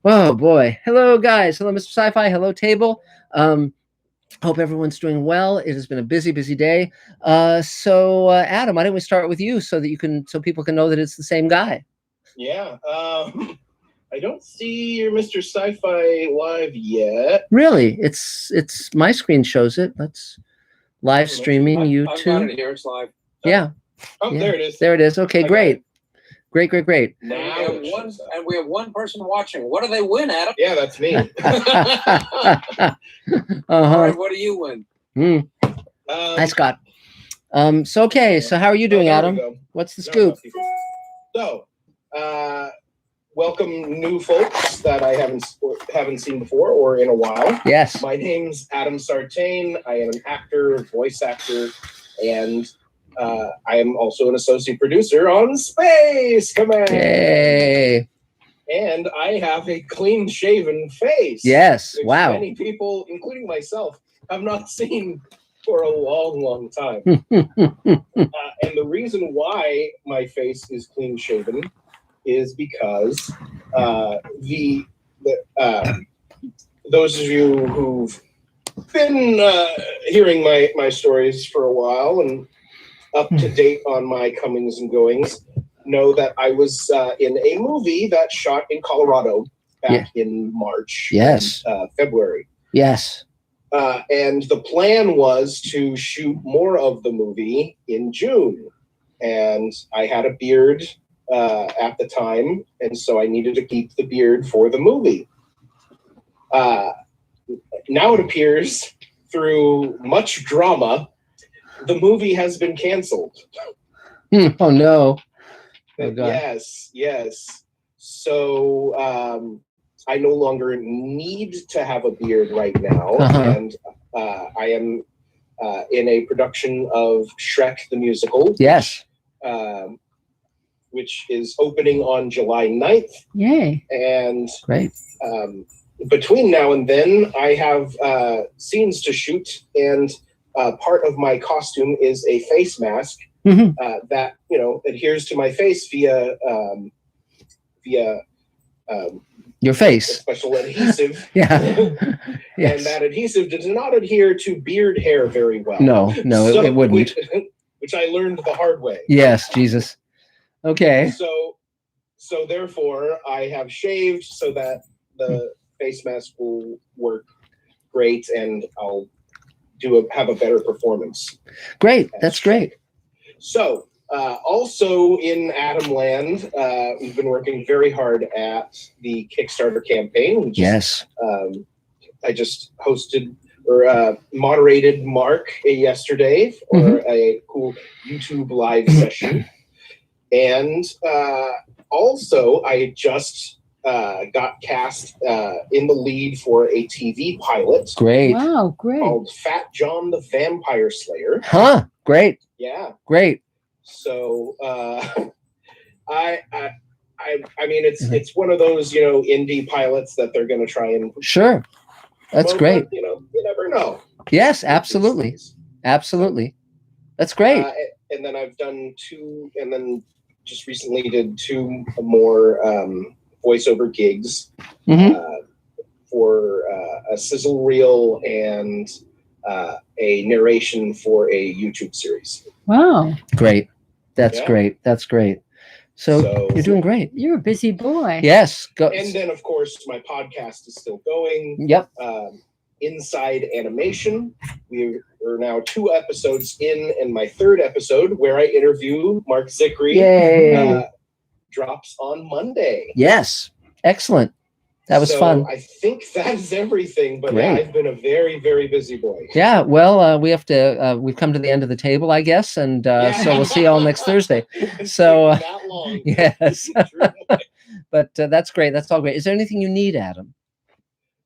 Oh boy. Hello guys. Hello Mr. Sci-Fi. Hello table. Um Hope everyone's doing well. It has been a busy day. Adam, why don't we start with you so that so people can know that it's the same guy. Yeah. I don't see your Mr. Sci-Fi live yet. Really? It's my screen shows it. Let's live streaming YouTube. I've got it here. It's live. Yeah. Oh, yeah. There it is. There it is. Okay, great. Great. Now we have one person watching. What do they win, Adam? Yeah, that's me. All right, what do you win? Hi, Scott. So how are you doing, Adam? What's the scoop? So, welcome new folks that I haven't seen before or in a while. Yes. My name's Adam Sartain. I am an actor, voice actor, and I am also an associate producer on Space Command. Yay. And I have a clean-shaven face. Yes. Which wow. Many people, including myself, have not seen for a long time. And the reason why my face is clean-shaven is because those of you who've been hearing my stories for a while and up to date on my comings and goings know that I was in a movie that shot in Colorado back in March. Yes. And, February. Yes. And the plan was to shoot more of the movie in June. And I had a beard at the time, and so I needed to keep the beard for the movie. Now it appears, through much drama, the movie has been canceled. Oh no. Oh, God. Yes. So I no longer need to have a beard right now. And I am in a production of Shrek the Musical. Yes. Which is opening on July 9th. Yay. And great. Between now and then, I have scenes to shoot, and part of my costume is a face mask that adheres to my face via your face, a special adhesive. Yeah. Yes. And that adhesive does not adhere to beard hair very well. No, so, it wouldn't. Which I learned the hard way. Yes, Jesus. Okay. So therefore, I have shaved so that the face mask will work great, and I'll have a better performance. Great. That's great. So, also in Adam Land, we've been working very hard at the Kickstarter campaign. I just hosted or moderated Mark yesterday for a cool YouTube live session. And also, I just got cast in the lead for a TV pilot. Great. Wow, great. Called Fat John the Vampire Slayer. Huh. Great. Yeah. Great. So I mean it's one of those, indie pilots that they're going to try and sure. That's great. But, you never know. Yes, absolutely. Absolutely. That's great. And then I've done two, and then just recently did two more voiceover gigs for a sizzle reel and a narration for a YouTube series. Wow. Great. That's great. That's great. So you're doing great. You're a busy boy. Yes. And then, of course, my podcast is still going. Yep. Inside Animation. We're now 2 episodes in, and my 3rd episode, where I interview Mark Zicree, drops on Monday. Yes. Excellent. That was fun. I think that's everything, but yeah, I've been a very, very busy boy. Yeah, well, we've come to the end of the table, I guess, and so we'll see you all next Thursday. So, that long. Yes. But that's great. That's all great. Is there anything you need, Adam?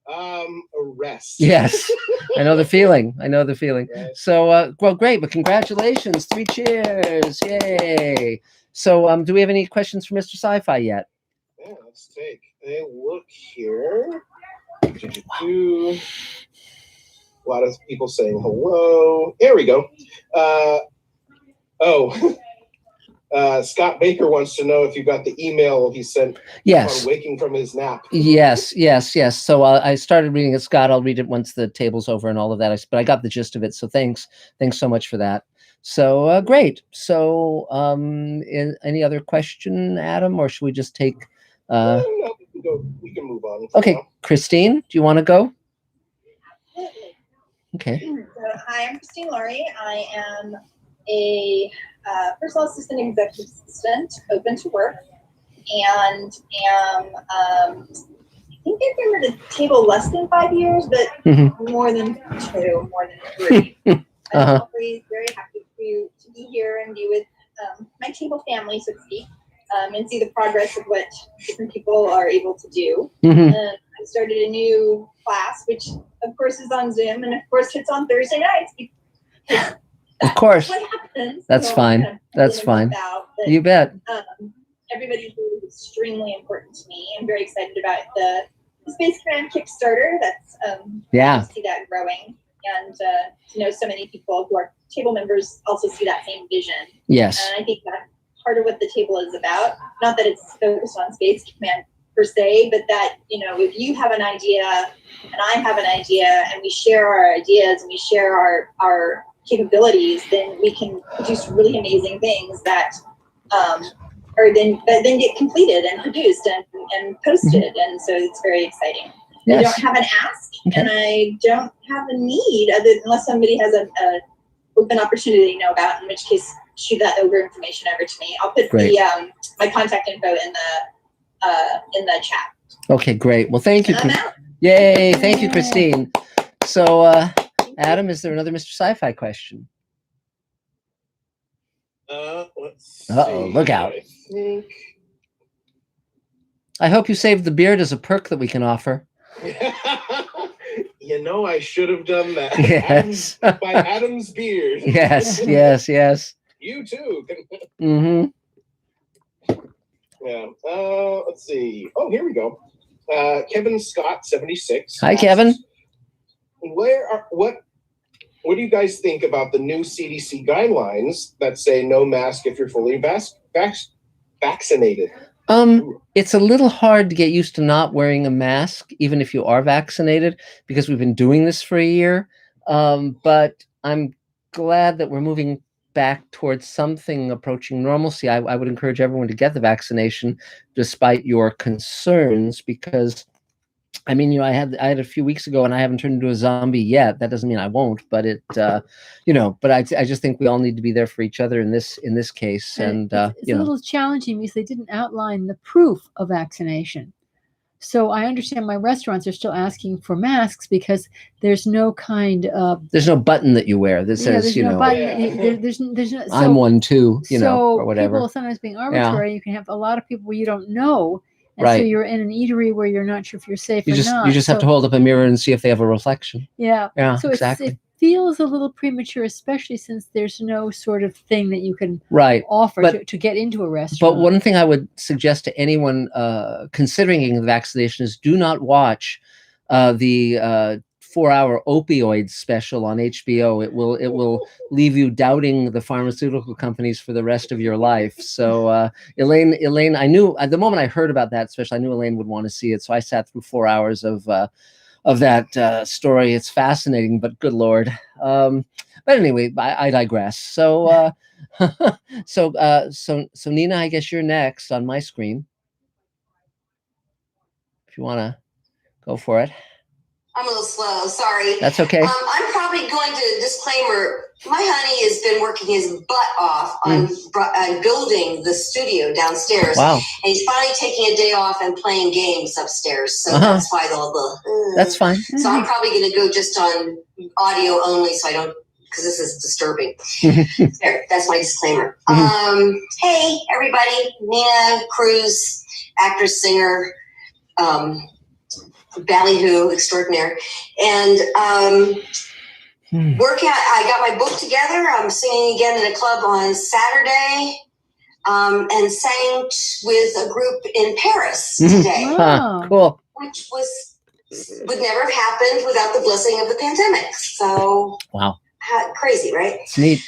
A rest. Yes. I know the feeling. Right. So, well, great. But congratulations. 3 cheers. Yay. So, do we have any questions for Mr. Sci-Fi yet? Yeah, let's take a look here. A lot of people saying hello. There we go. Scott Baker wants to know if you got the email he sent Yes. on waking from his nap. Yes. So I started reading it, Scott. I'll read it once the table's over and all of that. But I got the gist of it. So thanks so much for that. So great. So any other question, Adam, or should we just take? No, we can move on. Okay, Christine, do you want to go? Absolutely. Okay. So, hi, I'm Christine Laurie. I am a personal assistant, executive assistant, open to work, and am, I think I've been at the table less than 5 years, but more than 2, more than 3. I'm always very happy to be here and be with my table family, so to speak, and see the progress of what different people are able to do. I started a new class, which of course is on Zoom, and of course it's on Thursday nights. Of course. What happens. That's so fine. That's fine. You bet. Everybody's really extremely important to me. I'm very excited about the Space Command Kickstarter. That's I see that growing, and to know so many people who are table members also see that same vision. Yes. And I think that's part of what the table is about. Not that it's focused on Space Command per se, but that, if you have an idea and I have an idea and we share our ideas and we share our capabilities, then we can produce really amazing things that then get completed and produced and posted. And so it's very exciting. Yes. I don't have an ask, and I don't have a need unless somebody has an open opportunity they know about, in which case shoot that information over to me. I'll put the my contact info in the chat. Okay, great. Well, thank you. Yay! Thank you, Christine. So, Adam, is there another Mr. Sci-Fi question? Let's see. Uh-oh, look out. I hope you saved the beard as a perk that we can offer. I should have done that. Yes. By Adam's beard. Yes. You too. Yeah. Let's see. Oh, here we go. Kevin Scott, 76. Hi, Kevin. What do you guys think about the new CDC guidelines that say no mask if you're fully vaccinated? It's a little hard to get used to not wearing a mask, even if you are vaccinated, because we've been doing this for a year. But I'm glad that we're moving back towards something approaching normalcy. I would encourage everyone to get the vaccination, despite your concerns, because I had a few weeks ago, and I haven't turned into a zombie yet. That doesn't mean I won't, but but I just think we all need to be there for each other in this case. And it's a little challenging because they didn't outline the proof of vaccination. So I understand my restaurants are still asking for masks because there's no kind of there's no button that you wear that says there's no button. There's no, so, I'm one too, or whatever. People sometimes being arbitrary. You can have a lot of people you don't know. And so you're in an eatery where you're not sure if you're safe or not. You just have to hold up a mirror and see if they have a reflection. Yeah. So exactly. It feels a little premature, especially since there's no sort of thing that you can offer to get into a restaurant. But one thing I would suggest to anyone considering the vaccination is do not watch the 4-hour opioid special on HBO. It will leave you doubting the pharmaceutical companies for the rest of your life. So Elaine, I knew at the moment I heard about that special, I knew Elaine would want to see it. So I sat through 4 hours of that story. It's fascinating, but good Lord. But anyway, I digress. So so Nina, I guess you're next on my screen. If you want to go for it. I'm a little slow, sorry. That's okay. I'm probably going to disclaimer. My honey has been working his butt off on building the studio downstairs. Wow. And he's finally taking a day off and playing games upstairs. So that's why that's fine. So I'm probably going to go just on audio only, so I don't, because this is disturbing. There, that's my disclaimer. Hey, everybody. Nina Cruz, actress, singer, ballyhoo extraordinaire, and I got my book together. I'm singing again in a club on Saturday, and sang with a group in Paris today. Wow. Cool. Which would never have happened without the blessing of the pandemic. So wow, crazy, right? It's neat.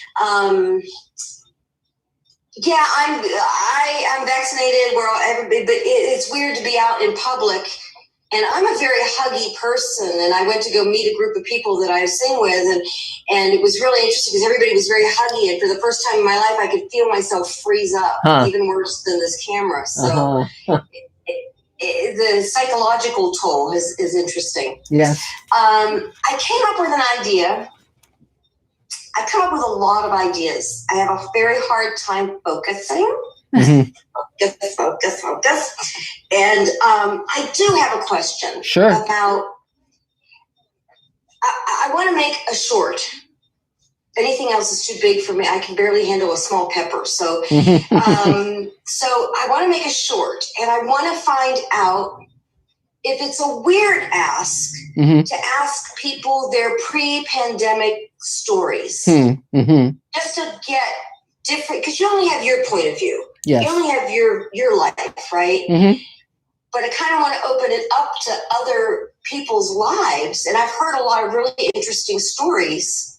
Yeah, I'm vaccinated. We're all everybody, but it's weird to be out in public. And I'm a very huggy person, and I went to go meet a group of people that I sing with, and it was really interesting because everybody was very huggy. And for the first time in my life, I could feel myself freeze up, even worse than this camera. So the psychological toll is interesting. Yes. I came up with an idea. I come up with a lot of ideas. I have a very hard time focusing. Mm-hmm. Focus. And I do have a question. Sure. About, I want to make a short. Anything else is too big for me. I can barely handle a small pepper. So, so I want to make a short, and I want to find out if it's a weird ask to ask people their pre-pandemic stories, just to get different, because you only have your point of view. Yes. You only have your life, right? But I kind of want to open it up to other people's lives, and I've heard a lot of really interesting stories.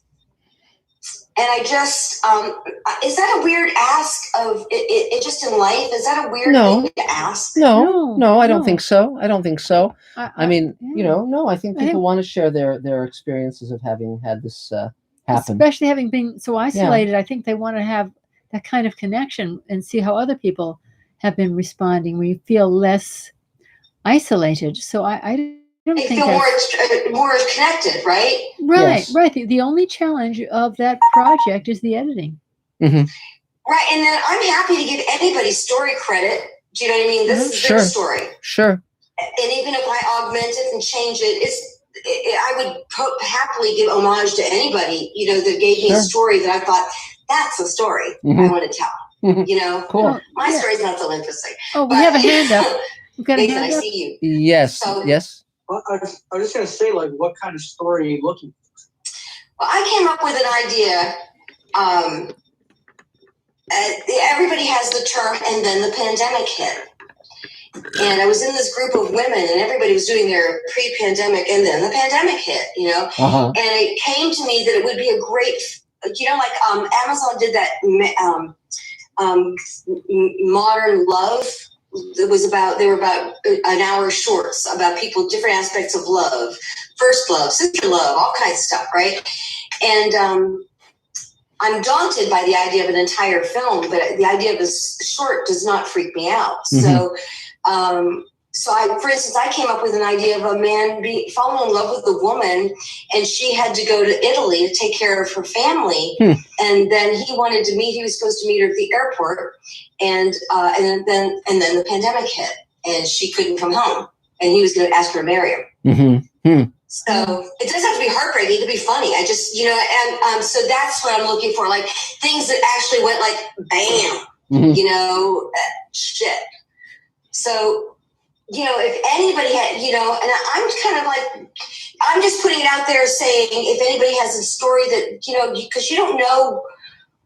And I just, is that a weird ask of it just in life? Is that a weird thing to ask? No, I don't think so. I don't think so. I mean, I think people want to share their experiences of having had this happen. Especially having been so isolated, I think they want to have that kind of connection and see how other people have been responding, where you feel less isolated. So I don't think feel more connected, right? Right, yes. right. The only challenge of that project is the editing. Right, and then I'm happy to give anybody story credit. Do you know what I mean? This is their story. Sure. And even if I augment it and change it, I would happily give homage to anybody, that gave me a story that I thought, that's a story I want to tell. Cool. My story's not so interesting. Oh, we have a hand up. We've got a Nathan, hand I up. see you. Yes. Yes. Well, I was just going to say, what kind of story are you looking for? Well, I came up with an idea. Everybody has the term, and then the pandemic hit. And I was in this group of women, and everybody was doing their pre-pandemic, and then the pandemic hit, And it came to me that it would be a great, Amazon did that Modern Love. They were about an hour shorts about people, different aspects of love, first love, sister love, all kinds of stuff, right? And I'm daunted by the idea of an entire film, but the idea of a short does not freak me out. So, for instance, I came up with an idea of a man falling in love with a woman, and she had to go to Italy to take care of her family. And then he was supposed to meet her at the airport. And then the pandemic hit, and she couldn't come home, and he was going to ask her to marry him. So it doesn't have to be heartbreaking; it could be funny. I just, so that's what I'm looking for, like things that actually went like bam, shit. So, if anybody had, and I'm kind of like, I'm just putting it out there saying, if anybody has a story that, because you don't know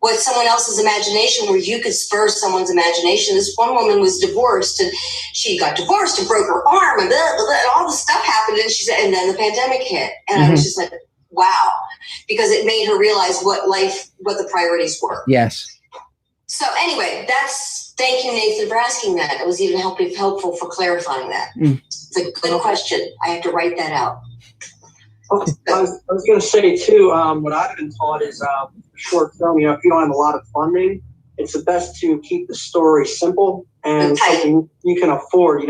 what someone else's imagination, where you could spur someone's imagination. This one woman was divorced, and she got divorced and broke her arm, and, blah, blah, blah, and all this stuff happened. And she said, and then the pandemic hit. And I was just like, wow, because it made her realize what the priorities were. Yes. So anyway, thank you, Nathan, for asking that. It was even helpful for clarifying that. It's a good question. I have to write that out. I was going to say, too, what I've been taught is short film, if you don't have a lot of funding, it's the best to keep the story simple and something you can afford,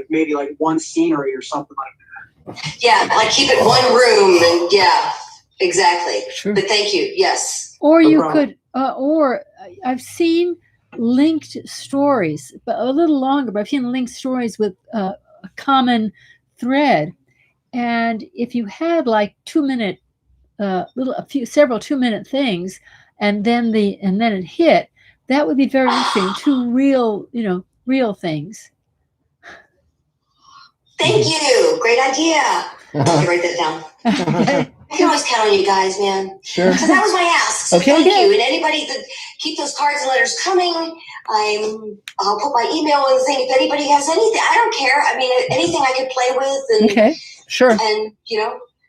maybe one scenery or something like that. Yeah, keep it one room, and yeah, exactly. Sure. But thank you, yes. Or you could, or I've seen linked stories, but a little longer, but I've seen linked stories with a common thread. And if you had 2 minute, several 2 minute things, and then it hit, that would be very interesting. Two real things. Thank you. Great idea. I'll write that down. I can always count on you guys, man. Sure. So that was my ask. So Okay. thank you. And anybody that keep those cards and letters coming, I'll put my email in the thing. If anybody has anything, I don't care. I mean, anything I could play with. And, okay. Sure. And,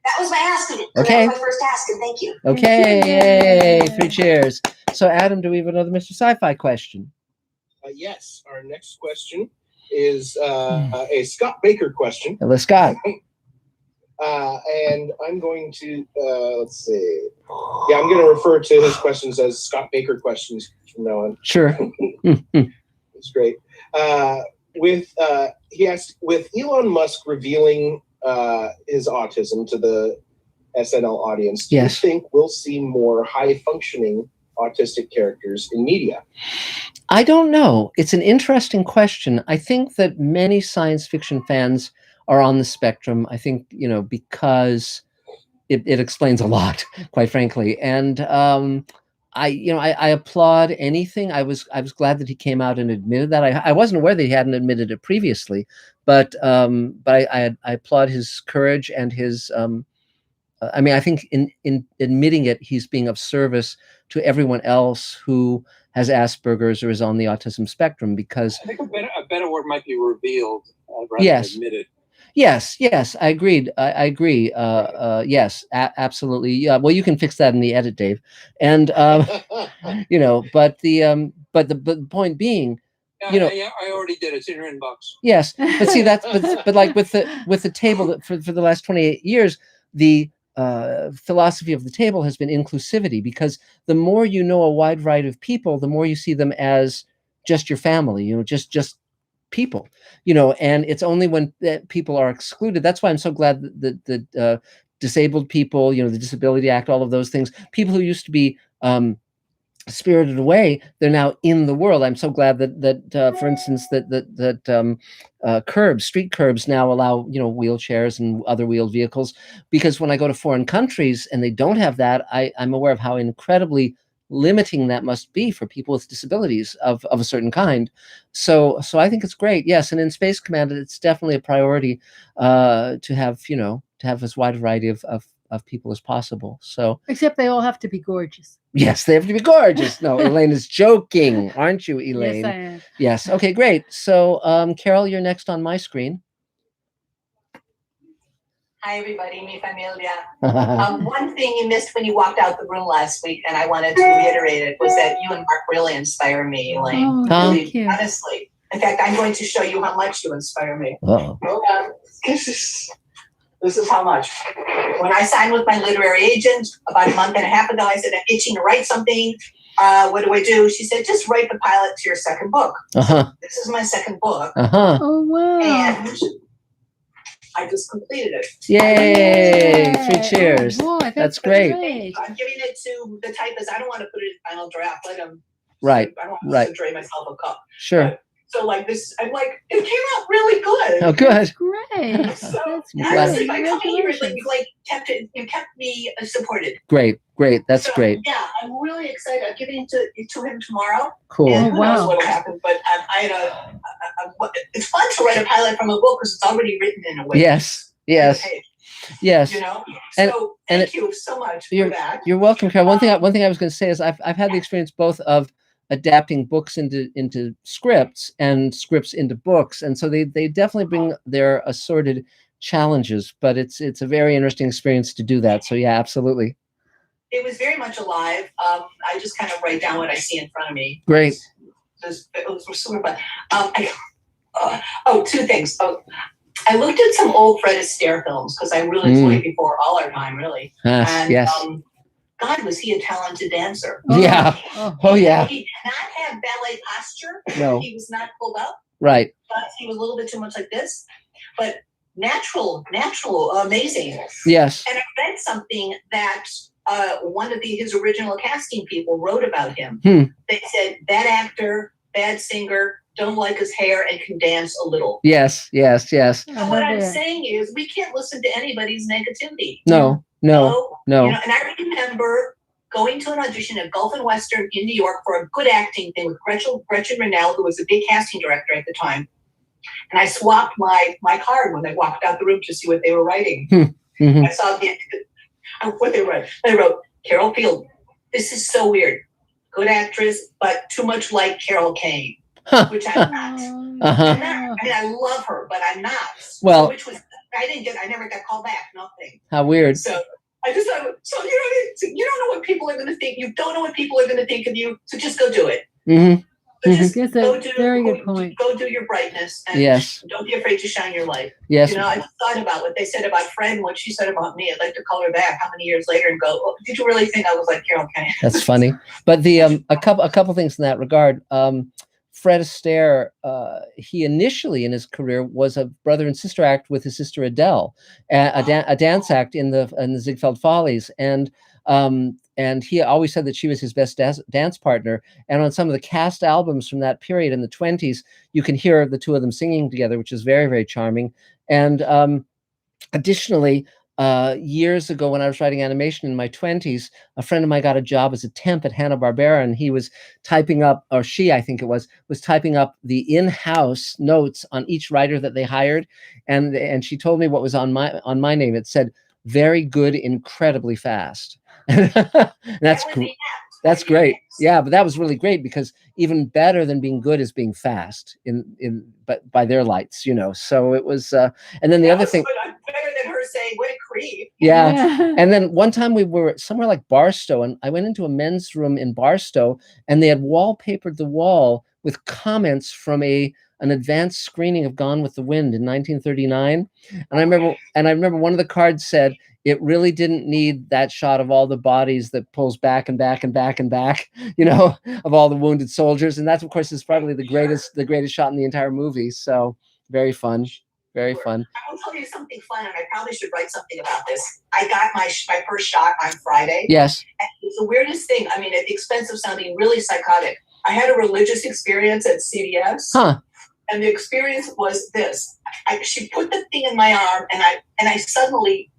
That was my ask. Okay. That was my first ask, and thank you. Okay, yay, 3 cheers. So, Adam, do we have another Mr. Sci-Fi question? Yes, our next question is a Scott Baker question. Hello, Scott. And I'm going to, let's see. Yeah, I'm going to refer to his questions as Scott Baker questions from now on. Sure. It's great. He asked, with Elon Musk revealing his autism to the SNL audience, do you think we'll see more high-functioning autistic characters in media? I don't know. It's an interesting question. I think that many science fiction fans are on the spectrum. I think, because it explains a lot, quite frankly. And I applaud anything. I was glad that he came out and admitted that. I wasn't aware that he hadn't admitted it previously, but I applaud his courage and his. I think in admitting it, he's being of service to everyone else who has Asperger's or is on the autism spectrum, because I think a better word might be revealed rather than admitted. Yes, I agreed. I agree. Yes, absolutely. Yeah. Well, you can fix that in the edit, Dave. And but the point being, I already did. It's in your inbox. Yes, but see but like with the table that for the last 28 years, the philosophy of the table has been inclusivity, because the more you know a wide variety of people, the more you see them as just your family, just people, and it's only when people are excluded. That's why I'm so glad that disabled people, the Disability Act, all of those things, people who used to be spirited away, they're now in the world. I'm so glad that for instance, street curbs now allow, wheelchairs and other wheeled vehicles, because when I go to foreign countries and they don't have that, I'm aware of how incredibly limiting that must be for people with disabilities of a certain kind. So I think it's great. Yes. And in Space Command, it's definitely a priority to have as wide a variety of people as possible. So except they all have to be gorgeous. Yes, they have to be gorgeous. No, Elaine is joking, aren't you, Elaine? Yes, I am. Yes. Okay, great. So, Carol, you're next on my screen. Hi, everybody. Mi familia. One thing you missed when you walked out the room last week, and I wanted to reiterate it, was that you and Mark really inspire me, Elaine. Oh, thank you. Honestly. In fact, I'm going to show you how much you inspire me. Uh-oh. Hold on. This is how much. When I signed with my literary agent about a month and a half ago, I said, I'm itching to write something. What do I do? She said, just write the pilot to your second book. So this is my second book. Oh, wow. And I just completed it. Yay! 3 cheers. Oh, boy, that's great. I'm giving it to the typist. I don't want to put it in final draft. Let him. Right. I don't want to drain myself a cup. Sure. But, so like this, I'm like, it came out really good. Oh, good. That's great. So That's honestly, great. by coming here, you kept me supported. Great. That's great. Yeah, I'm really excited. I'm giving it to him tomorrow. Cool. And who knows what'll happen? But I had it's fun to write a pilot from a book because it's already written in a way. Yes. Yes. So thank you so much for that. You're welcome, Carol. One thing I was going to say is I've had the experience both of adapting books into scripts and scripts into books, and so they definitely bring their assorted challenges, but it's a very interesting experience to do that. So yeah, absolutely. It was very much alive. I just kind of write down what I see in front of me. Great. It was super fun. Two things. I looked at some old Fred Astaire films because I really enjoyed Before All Our Time, really. Yes. God, was he a talented dancer? Yeah. Yeah. He did not have ballet posture. No. He was not pulled up. Right. But he was a little bit too much like this. But natural, amazing. Yes. And I read something that one of his original casting people wrote about him. They said, bad actor, bad singer, don't like his hair, and can dance a little. Yes. So what I'm saying is we can't listen to anybody's negativity. No. And I remember going to an audition at Gulf and Western in New York for a good acting thing with Gretchen Rennell, who was a big casting director at the time. And I swapped my card when I walked out the room to see what they were writing. I saw what they wrote. They wrote, Carol Field, this is so weird. Good actress, but too much like Carol Kane. Which I'm not. I'm not. I mean, I love her, but I'm not. Well, which was I never got called back. Nothing. How weird. So I just thought, you don't know what people are going to think. You don't know what people are going to think of you. So just go do it. Mm-hmm. So just That's a very good point. Go do your brightness, and don't be afraid to shine your light. Yes. I just thought about what they said about Fred, what she said about me. I'd like to call her back how many years later and go, oh, did you really think I was like Carol Kane? That's funny. But the a couple things in that regard. Fred Astaire, he initially in his career was a brother and sister act with his sister Adele, a dance act in the Ziegfeld Follies, and he always said that she was his best dance partner. And on some of the cast albums from that period in the 20s, you can hear the two of them singing together, which is very, very charming. And additionally, years ago when I was writing animation in my 20s, a friend of mine got a job as a temp at Hanna-Barbera, and he was typing up, or she, I think it was typing up the in-house notes on each writer that they hired. And she told me what was on my name. It said, "Very good, incredibly fast." That's great. Yeah, but that was really great because even better than being good is being fast but by their lights, So it was, and then the other thing. Better than her saying, "What a creep." Yeah. And then one time we were somewhere like Barstow, and I went into a men's room in Barstow, and they had wallpapered the wall with comments from an advanced screening of Gone with the Wind in 1939. And I remember one of the cards said, "It really didn't need that shot of all the bodies that pulls back and back and back and back, of all the wounded soldiers." And that, of course, is probably the greatest shot in the entire movie. So very fun. Very fun. I will tell you something fun, and I probably should write something about this. I got my first shot on Friday. Yes. And it's the weirdest thing. I mean, at the expense of sounding really psychotic, I had a religious experience at CVS. Huh. And the experience was this. She put the thing in my arm, and I suddenly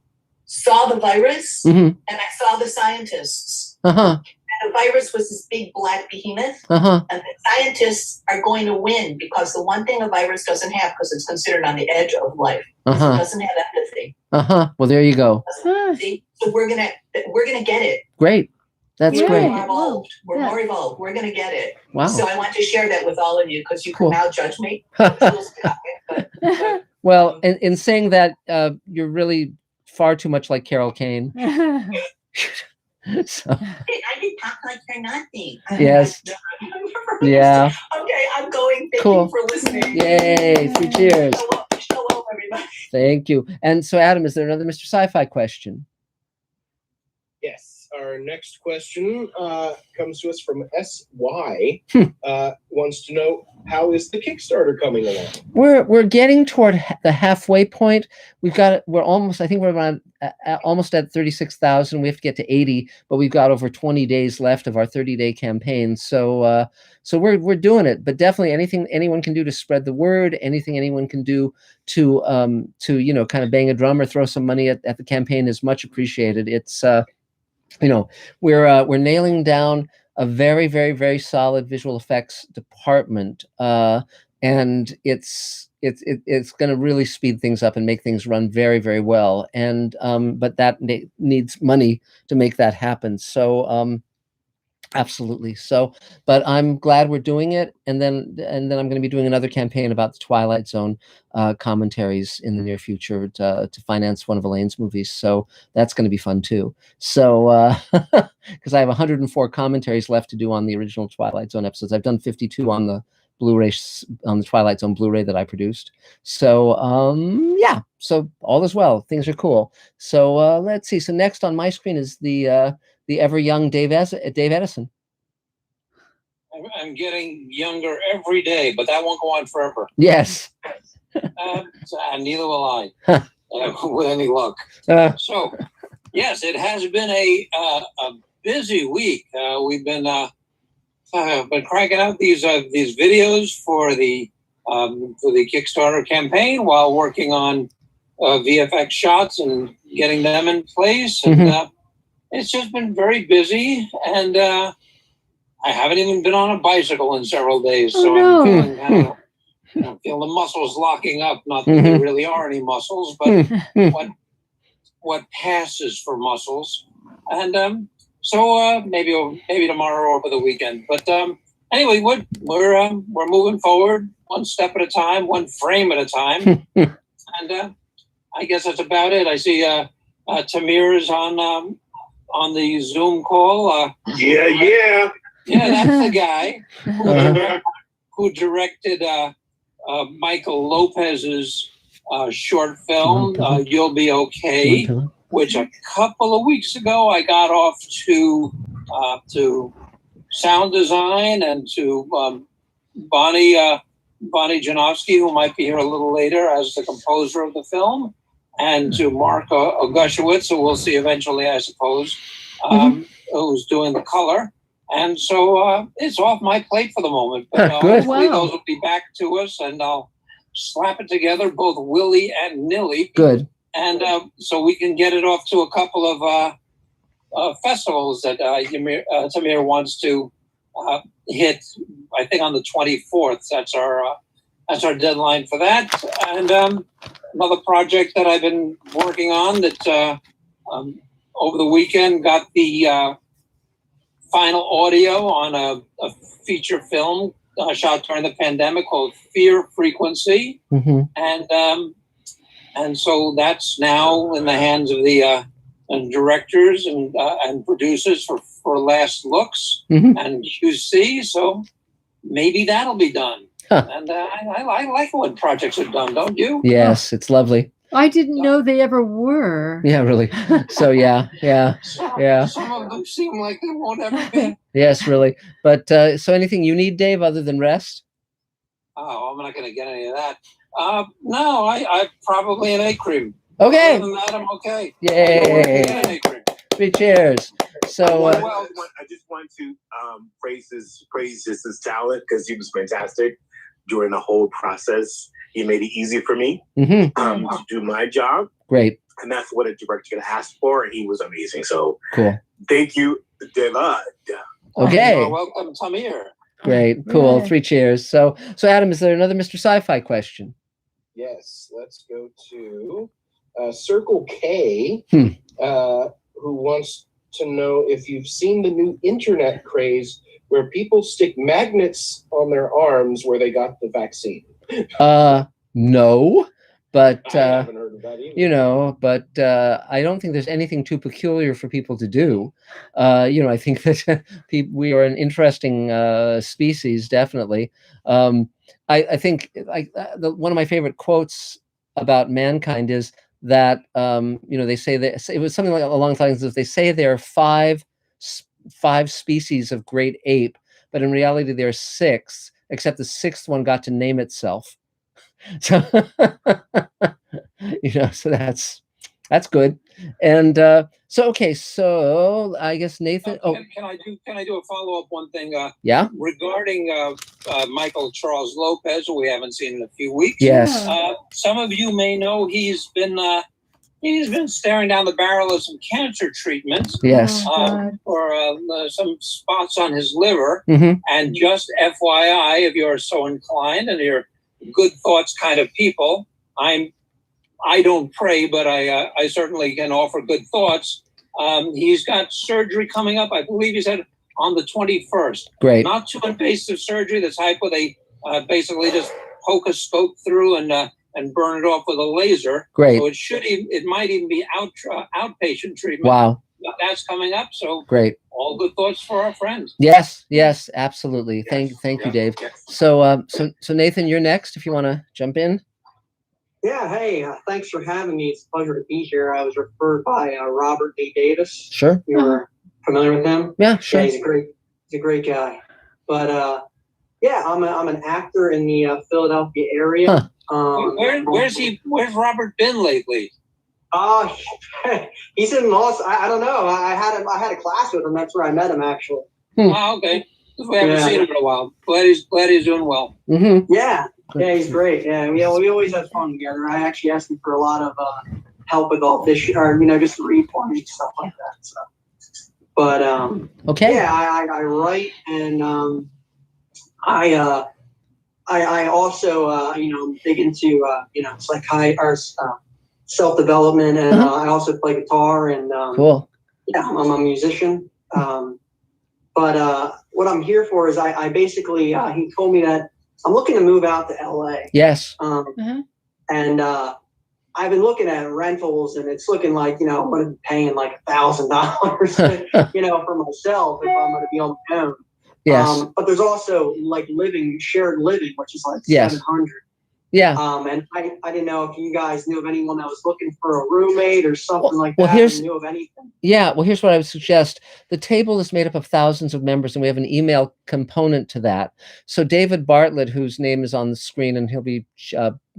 saw the virus, and I saw the scientists. Uh-huh. And the virus was this big black behemoth, and the scientists are going to win because the one thing a virus doesn't have, because it's considered on the edge of life, is it doesn't have empathy. Well, there you go. See? So we're gonna get it. Great. That's great. We're more evolved. We're gonna get it. Wow. So I want to share that with all of you because you can now judge me. Well, in saying that, you're really far too much like Carol Kane. So. I did talk like you're nothing. Yes. Yeah. Okay, I'm going. Thank you for listening. Yay. 3 cheers. Shalom, everybody. Thank you. And so, Adam, is there another Mr. Sci-Fi question? Yes. Our next question comes to us from SY. Wants to know, how is the Kickstarter coming along? We're getting toward the halfway point. We're almost, I think we're around almost at 36,000. We have to get to 80, but we've got over 20 days left of our 30-day campaign. So we're doing it, but definitely anything anyone can do to spread the word, anything anyone can do to kind of bang a drum or throw some money at the campaign is much appreciated. It's we're nailing down a very, very, very solid visual effects department, and it's going to really speed things up and make things run very, very well. And but that needs money to make that happen. So absolutely. So, but I'm glad we're doing it. And then I'm going to be doing another campaign about the Twilight Zone commentaries in the near future to finance one of Elaine's movies. So that's going to be fun too. So, because I have 104 commentaries left to do on the original Twilight Zone episodes. I've done 52 on the Blu-ray, on the Twilight Zone Blu-ray that I produced. So, yeah, so all is well. Things are cool. So let's see. So next on my screen is the ever young Dave Edison. I'm getting younger every day, but that won't go on forever. Yes. Neither will I, with any luck. So, yes, it has been a busy week. We've been cranking out these videos for the Kickstarter campaign while working on VFX shots and getting them in place. And it's just been very busy, and I haven't even been on a bicycle in several days. So I'm feel the muscles locking up. Not that there really are any muscles, but what passes for muscles. And so maybe tomorrow or over the weekend. But anyway, we're moving forward one step at a time, one frame at a time, and I guess that's about it. I see Tamir is on the Zoom call. Yeah. Yeah, that's the guy who directed Michael Lopez's short film, You'll Be Okay, which a couple of weeks ago I got off to sound design and to Bonnie Janowski, who might be here a little later as the composer of the film, and to Mark Ogushewitz, who we'll see eventually, I suppose, who's doing the color. And so it's off my plate for the moment. But hopefully those will be back to us, and I'll slap it together, both willy and nilly. Good. And so we can get it off to a couple of festivals that Tamir wants to hit. I think on the 24th. That's our deadline for that. And another project that I've been working on that over the weekend got the final audio on a feature film shot during the pandemic called Fear Frequency. And so that's now in the hands of the directors and producers for last looks and QC. So maybe that'll be done. And I like when projects are done, don't you? Yes, it's lovely. I didn't know they ever were. Yeah, really. So yeah. Some of them seem like they won't ever be. Yes, really. But so anything you need, Dave, other than rest? Oh, I'm not going to get any of that. No, I probably an A-cream. Okay. Other than that, I'm okay. Yay. 3 cheers. So I just want to praise his talent, because he was fantastic during the whole process. He made it easy for me to do my job. Great. And that's what a director can ask for, and he was amazing. So cool. Thank you, David. Okay. You're welcome, Tamir. Great. Cool. 3 cheers. So Adam, is there another Mr. Sci-Fi question? Yes. Let's go to Circle K, who wants to know if you've seen the new internet craze where people stick magnets on their arms where they got the vaccine. No, but I haven't heard of that either. I don't think there's anything too peculiar for people to do. I think that we are an interesting species, definitely. I think one of my favorite quotes about mankind is that they say that it was something like along the lines of, they say there are five species of great ape, but in reality there are 6, except the 6th one got to name itself. So so that's good. And so I guess Nathan. Can I do a follow up one thing? Yeah. Regarding Michael Charles Lopez, who we haven't seen in a few weeks. Yes. Some of you may know he's been staring down the barrel of some cancer treatments. Yes. For some spots on his liver. And just FYI, if you're so inclined and you're good thoughts kind of people, I don't pray, but I certainly can offer good thoughts. He's got surgery coming up. I believe he said on the 21st. Great. Not too invasive surgery. That's hypo. They basically just poke a scope through and burn it off with a laser. Great. So it might even be outpatient treatment. Wow. But that's coming up. So great. All good thoughts for our friends. Yes, absolutely. Thank you, Dave. Yes. So Nathan, you're next if you want to jump in. Yeah, hey, thanks for having me. It's a pleasure to be here. I was referred by Robert A. Davis. Sure. You were familiar with him? Yeah, sure. Yeah, he's a great guy. But I'm an actor in the Philadelphia area. Where's Robert been lately? He's in Los. I don't know. I had a class with him. That's where I met him, actually. Okay. We haven't seen him in a while. Glad he's doing well. Yeah, he's great. Yeah, we always have fun together. I actually asked him for a lot of help with audition, or just reporting stuff like that. So, but okay. Yeah, I write, and I also dig into self-development, and I also play guitar, and cool. Yeah, I'm a musician. But what I'm here for is I basically, he told me that I'm looking to move out to LA. Yes. And I've been looking at rentals, and it's looking like, I'm going to be paying like $1,000, for myself if I'm going to be on my own. Yes. But there's also like shared living, which is like Yes. 700. Yeah. And I didn't know if you guys knew of anyone that was looking for a roommate or something like that. Knew of anything. Yeah. Well, here's what I would suggest. The table is made up of thousands of members, and we have an email component to that. So David Bartlett, whose name is on the screen, and he'll be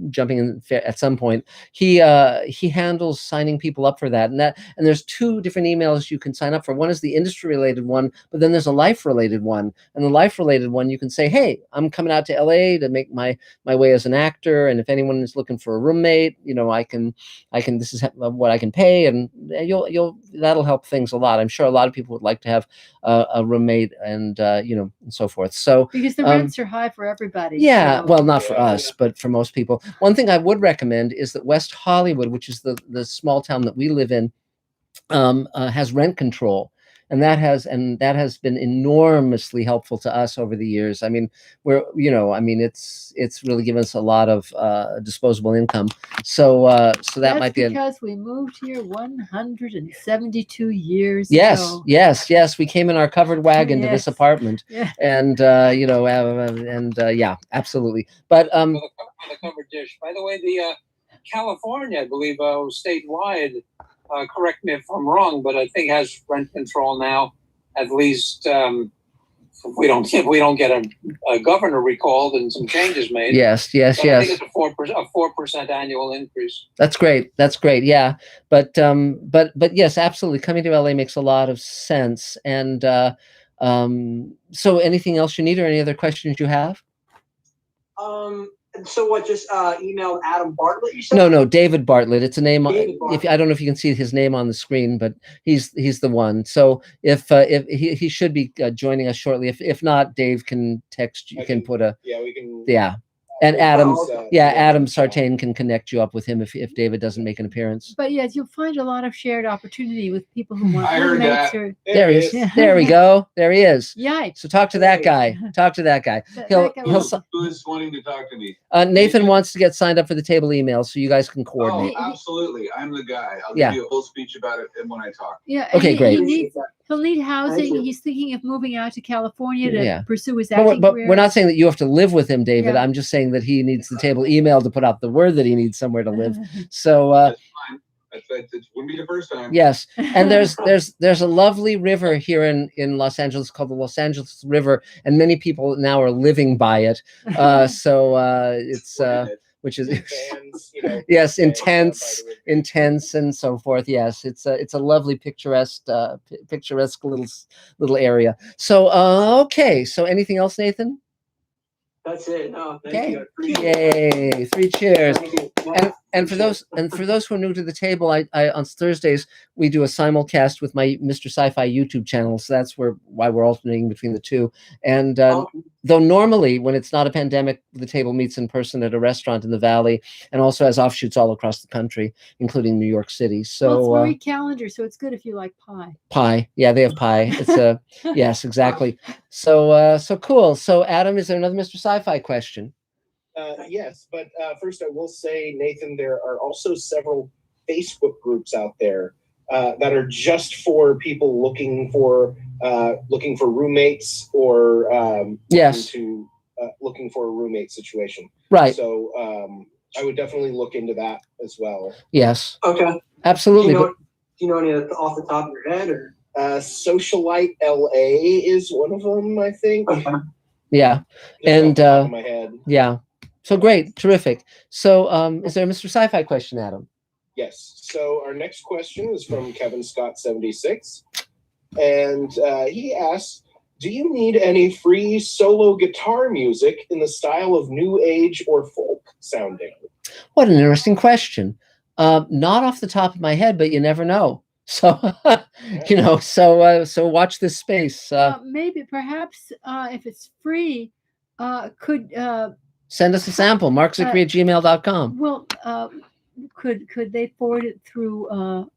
jumping in at some point, he handles signing people up for that. And there's two different emails you can sign up for. One is the industry related one, but then there's a life related one. And the life related one, you can say, hey, I'm coming out to LA to make my way as an actor, and if anyone is looking for a roommate, I can this is what I can pay, and that'll help things a lot. I'm sure a lot of people would like to have a roommate, and and so forth. So because the rents are high for everybody. Yeah, well, not for us, but for most people. One thing I would recommend is that West Hollywood, which is the small town that we live in, has rent control. And that has been enormously helpful to us over the years. I mean, it's really given us a lot of disposable income. So that might be because we moved here 172 years ago. Yes. We came in our covered wagon to this apartment, and yeah, absolutely. But the covered dish. By the way, the California, I believe, statewide. Correct me if I'm wrong, but I think has rent control now. At least if we don't get a governor recalled and some changes made. Yes. I think it's a 4% annual increase. That's great. Yeah, but yes, absolutely. Coming to LA makes a lot of sense. And so, anything else you need, or any other questions you have? So what? Just emailed Adam Bartlett. You said? No, David Bartlett. It's a name. If I don't know if you can see his name on the screen, but he's the one. So if he should be joining us shortly. If not, Dave can text. You can put a. Yeah, we can. Yeah. And Adam, Adam Sartain can connect you up with him if David doesn't make an appearance. But yes, you'll find a lot of shared opportunity with people who want roommates. There he is. Yeah. There we go. There he is. Yikes. So talk to that guy. Who is wanting to talk to me? Nathan wants to get signed up for the table email, so you guys can coordinate. Oh, absolutely. I'm the guy. I'll give you a whole speech about it when I talk. Yeah. Okay, great. He'll need housing. He's thinking of moving out to California to pursue his acting but career. we're not saying that you have to live with him, David. I'm just saying that he needs the table email to put out the word that he needs somewhere to live. So that's fine. It wouldn't be the first time. Yes, and there's a lovely river here in Los Angeles called the Los Angeles River, and many people now are living by it. It's which is yes, intense, and so forth. Yes, it's a lovely picturesque little area. So okay, so anything else, Nathan? That's it. No, thank you. Yay! 3 cheers. And for those who are new to the table, I on Thursdays we do a simulcast with my Mr. Sci-Fi YouTube channel. So that's why we're alternating between the two. And though normally when it's not a pandemic, the table meets in person at a restaurant in the Valley, and also has offshoots all across the country, including New York City. So it's very calendar, so it's good if you like pie. Pie, yeah, they have pie. It's a yes, exactly. So cool. So Adam, is there another Mr. Sci-Fi question? Yes, but first I will say, Nathan, there are also several Facebook groups out there that are just for people looking for roommates or looking for a roommate situation. Right. So I would definitely look into that as well. Yes. Okay. Absolutely. Do you know any off the top of your head, or? Socialite LA is one of them, I think. Okay. Yeah. And my head. Yeah. So great, terrific. So is there a Mr. Sci-Fi question, Adam? Yes. So our next question is from Kevin Scott 76, and he asks, "Do you need any free solo guitar music in the style of new age or folk sounding?" What an interesting question. Not off the top of my head, but you never know. So so watch this space. Maybe perhaps if it's free, could send us a sample, markzicree@gmail.com. Well, could they forward it through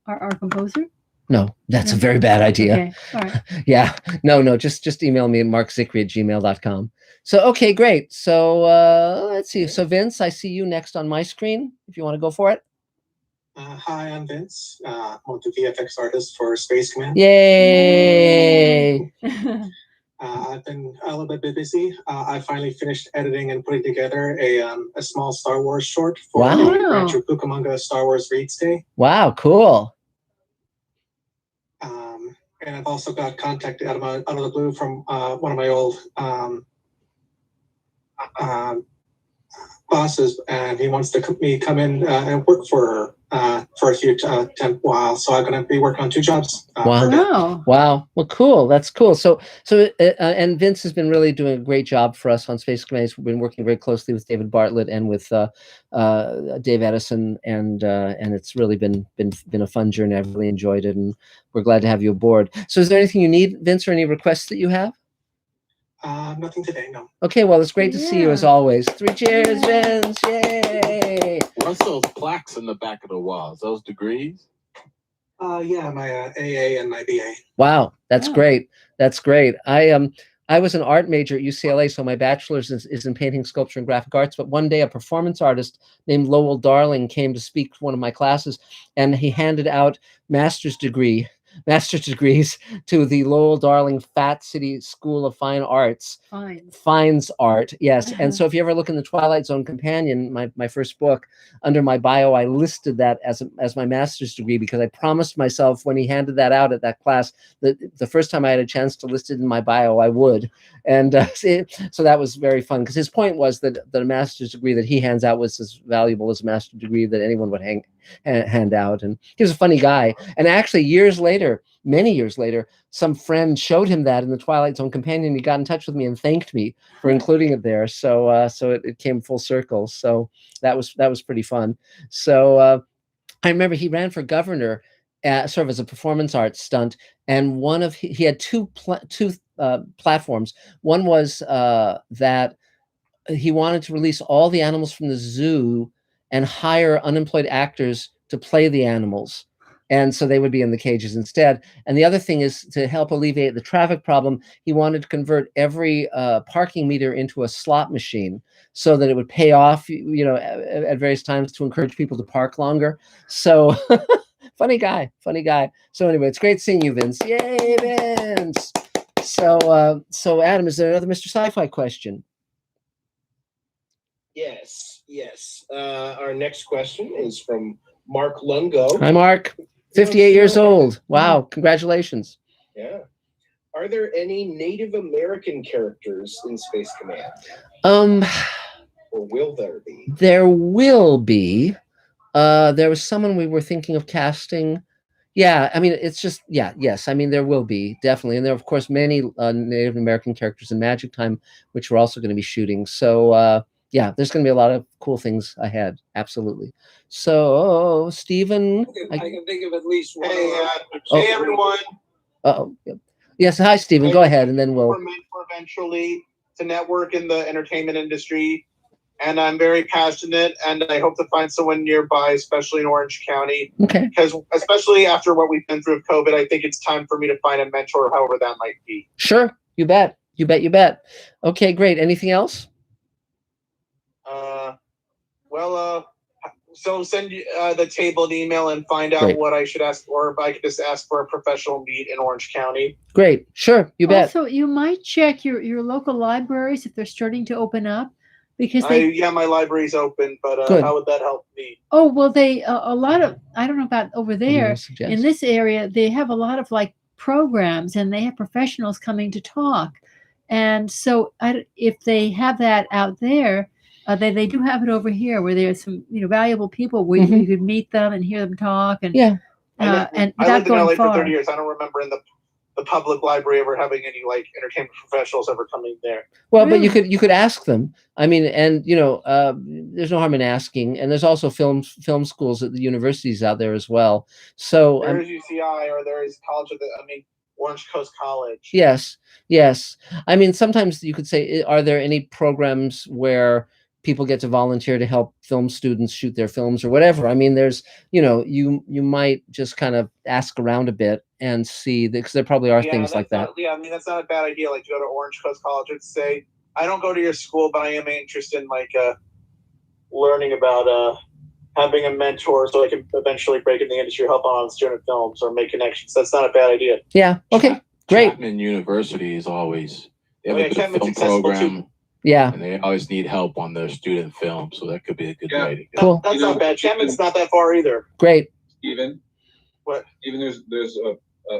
our composer? No, that's a very bad idea. Okay, all right. Yeah, no, just email me at markzicree@gmail.com. So, okay, great. So let's see. So Vince, I see you next on my screen, if you want to go for it. Hi, I'm Vince. I'm the VFX artist for Space Command. Yay! I've been a little bit busy. I finally finished editing and putting together a small Star Wars short for the Rancho Cucamonga Star Wars Reads Day. Wow, cool. And I've also got contacted out of the blue from one of my old bosses, and he wants me come in and work for a few temp while. So I'm going to be working on 2 jobs. Wow. Well, cool. That's cool. So and Vince has been really doing a great job for us on Space Command. We've been working very closely with David Bartlett and with Dave Edison, and it's really been a fun journey. I've really enjoyed it, and we're glad to have you aboard. So is there anything you need, Vince, or any requests that you have? Nothing today, no. Okay, well, it's great to see you as always. 3 cheers, Vince! Yay! What's those plaques in the back of the walls? Those degrees? Yeah, my AA and my BA. Wow, that's great. That's great. I was an art major at UCLA, so my bachelor's is in painting, sculpture, and graphic arts. But one day, a performance artist named Lowell Darling came to speak to one of my classes, and he handed out master's degrees to the Lowell Darling Fat City School of Fine Arts. Fines Art, yes. And so if you ever look in the Twilight Zone Companion, my first book, under my bio, I listed that as my master's degree, because I promised myself when he handed that out at that class that the first time I had a chance to list it in my bio, I would. And so that was very fun, because his point was that the master's degree that he hands out was as valuable as a master's degree that anyone would hand out. And he was a funny guy. And actually, many years later, some friend showed him that in the Twilight Zone Companion. He got in touch with me and thanked me for including it there. So it came full circle. So that was pretty fun. So I remember he ran for governor, sort of as a performance arts stunt. And he had two platforms. One was that he wanted to release all the animals from the zoo and hire unemployed actors to play the animals. And so they would be in the cages instead. And the other thing is, to help alleviate the traffic problem, he wanted to convert every parking meter into a slot machine so that it would pay off, at various times, to encourage people to park longer. So funny guy. So anyway, it's great seeing you, Vince. Yay, Vince. So Adam, is there another Mr. Sci-Fi question? Yes. Our next question is from Mark Lungo. Hi, Mark. 58 years old. Wow. Congratulations. Yeah. Are there any Native American characters in Space Command? Or will there be? There will be. There was someone we were thinking of casting. Yeah, I mean, it's just, yes. I mean, there will be, definitely. And there are, of course, many Native American characters in Magic Time, which we're also going to be shooting. So, yeah, there's going to be a lot of cool things ahead. Absolutely. So, Stephen. I can think of at least one. Hey, everyone. Yes, hi, Stephen. Go ahead, and then we'll. We're meant for eventually to network in the entertainment industry, and I'm very passionate, and I hope to find someone nearby, especially in Orange County. Okay. Because especially after what we've been through with COVID, I think it's time for me to find a mentor, however that might be. Sure. You bet. Okay, great. Anything else? So send the table an email and find out what I should ask, or if I could just ask for a professional meet in Orange County. Great. Sure. You bet. Also, you might check your local libraries if they're starting to open up, because my library's open, but how would that help me? Oh, well, they a lot of, I don't know about over there, in this area, they have a lot of like programs, and they have professionals coming to talk. And so if they have that out there, they do have it over here, where there's some valuable people where you could meet them and hear them talk, and and I lived in LA for 30 years. I don't remember in the public library ever having any like entertainment professionals ever coming there. Well, but you could ask them. I mean, and there's no harm in asking. And there's also film schools at the universities out there as well. So there's UCI, or there is Orange Coast College. Yes. I mean, sometimes you could say, are there any programs where people get to volunteer to help film students shoot their films or whatever? I mean, there's, you might just kind of ask around a bit and see, because there probably are things like that. I mean, that's not a bad idea. Like, to go to Orange Coast College and say, I don't go to your school, but I am interested in like learning about having a mentor so I can eventually break in the industry, help on student films or make connections. That's not a bad idea. Yeah. Okay. Great. Chapman University is always they have Oh, yeah, a good Chapman's film accessible, program. too. Yeah. And they always need help on their student film, so that could be a good way to go. Cool. That's not bad. Chapman's not that far either. Great. Even what? Even there's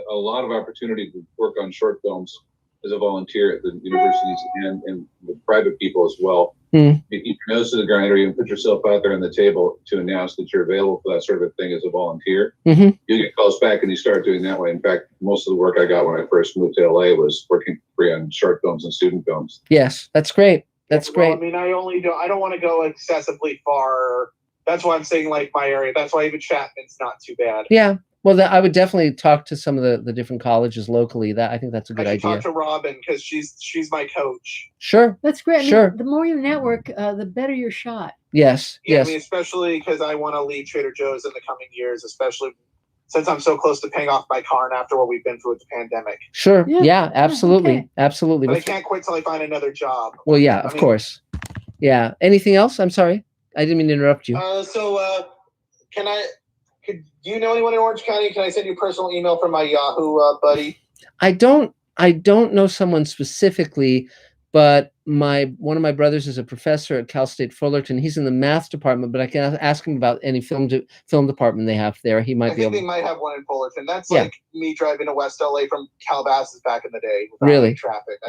a lot of opportunity to work on short films as a volunteer at the universities and with private people as well. Mm. You keep your nose to the grinder and put yourself out there on the table to announce that you're available for that sort of thing as a volunteer. Mm-hmm. You get calls back and you start doing that way. In fact, most of the work I got when I first moved to LA was working free on short films and student films. Yes, that's great. That's great. Well, I mean, I don't want to go excessively far. That's why I'm saying like my area. That's why even Chapman's not too bad. Yeah. Well, I would definitely talk to some of the different colleges locally. I think that's a good idea. Talk to Robin because she's my coach. Sure. That's great. I mean, Sure. the more you network, the better your shot. Yes. Yeah, Yes. I mean, especially because I want to lead Trader Joe's in the coming years, especially since I'm so close to paying off my car and after what we've been through with the pandemic. Sure. Yeah. Absolutely. Okay. Absolutely. But I can't quit till I find another job. Well, yeah. Of course. Yeah. Anything else? I'm sorry. I didn't mean to interrupt you. Could you know anyone in Orange County? Can I send you a personal email from my Yahoo buddy? I don't know someone specifically, but one of my brothers is a professor at Cal State Fullerton. He's in the math department, but I can ask him about any film department they have there. He might I be think able. they might have one in Fullerton. That's Yeah. like me driving to West LA from Calabasas back in the day. Without Really? any traffic.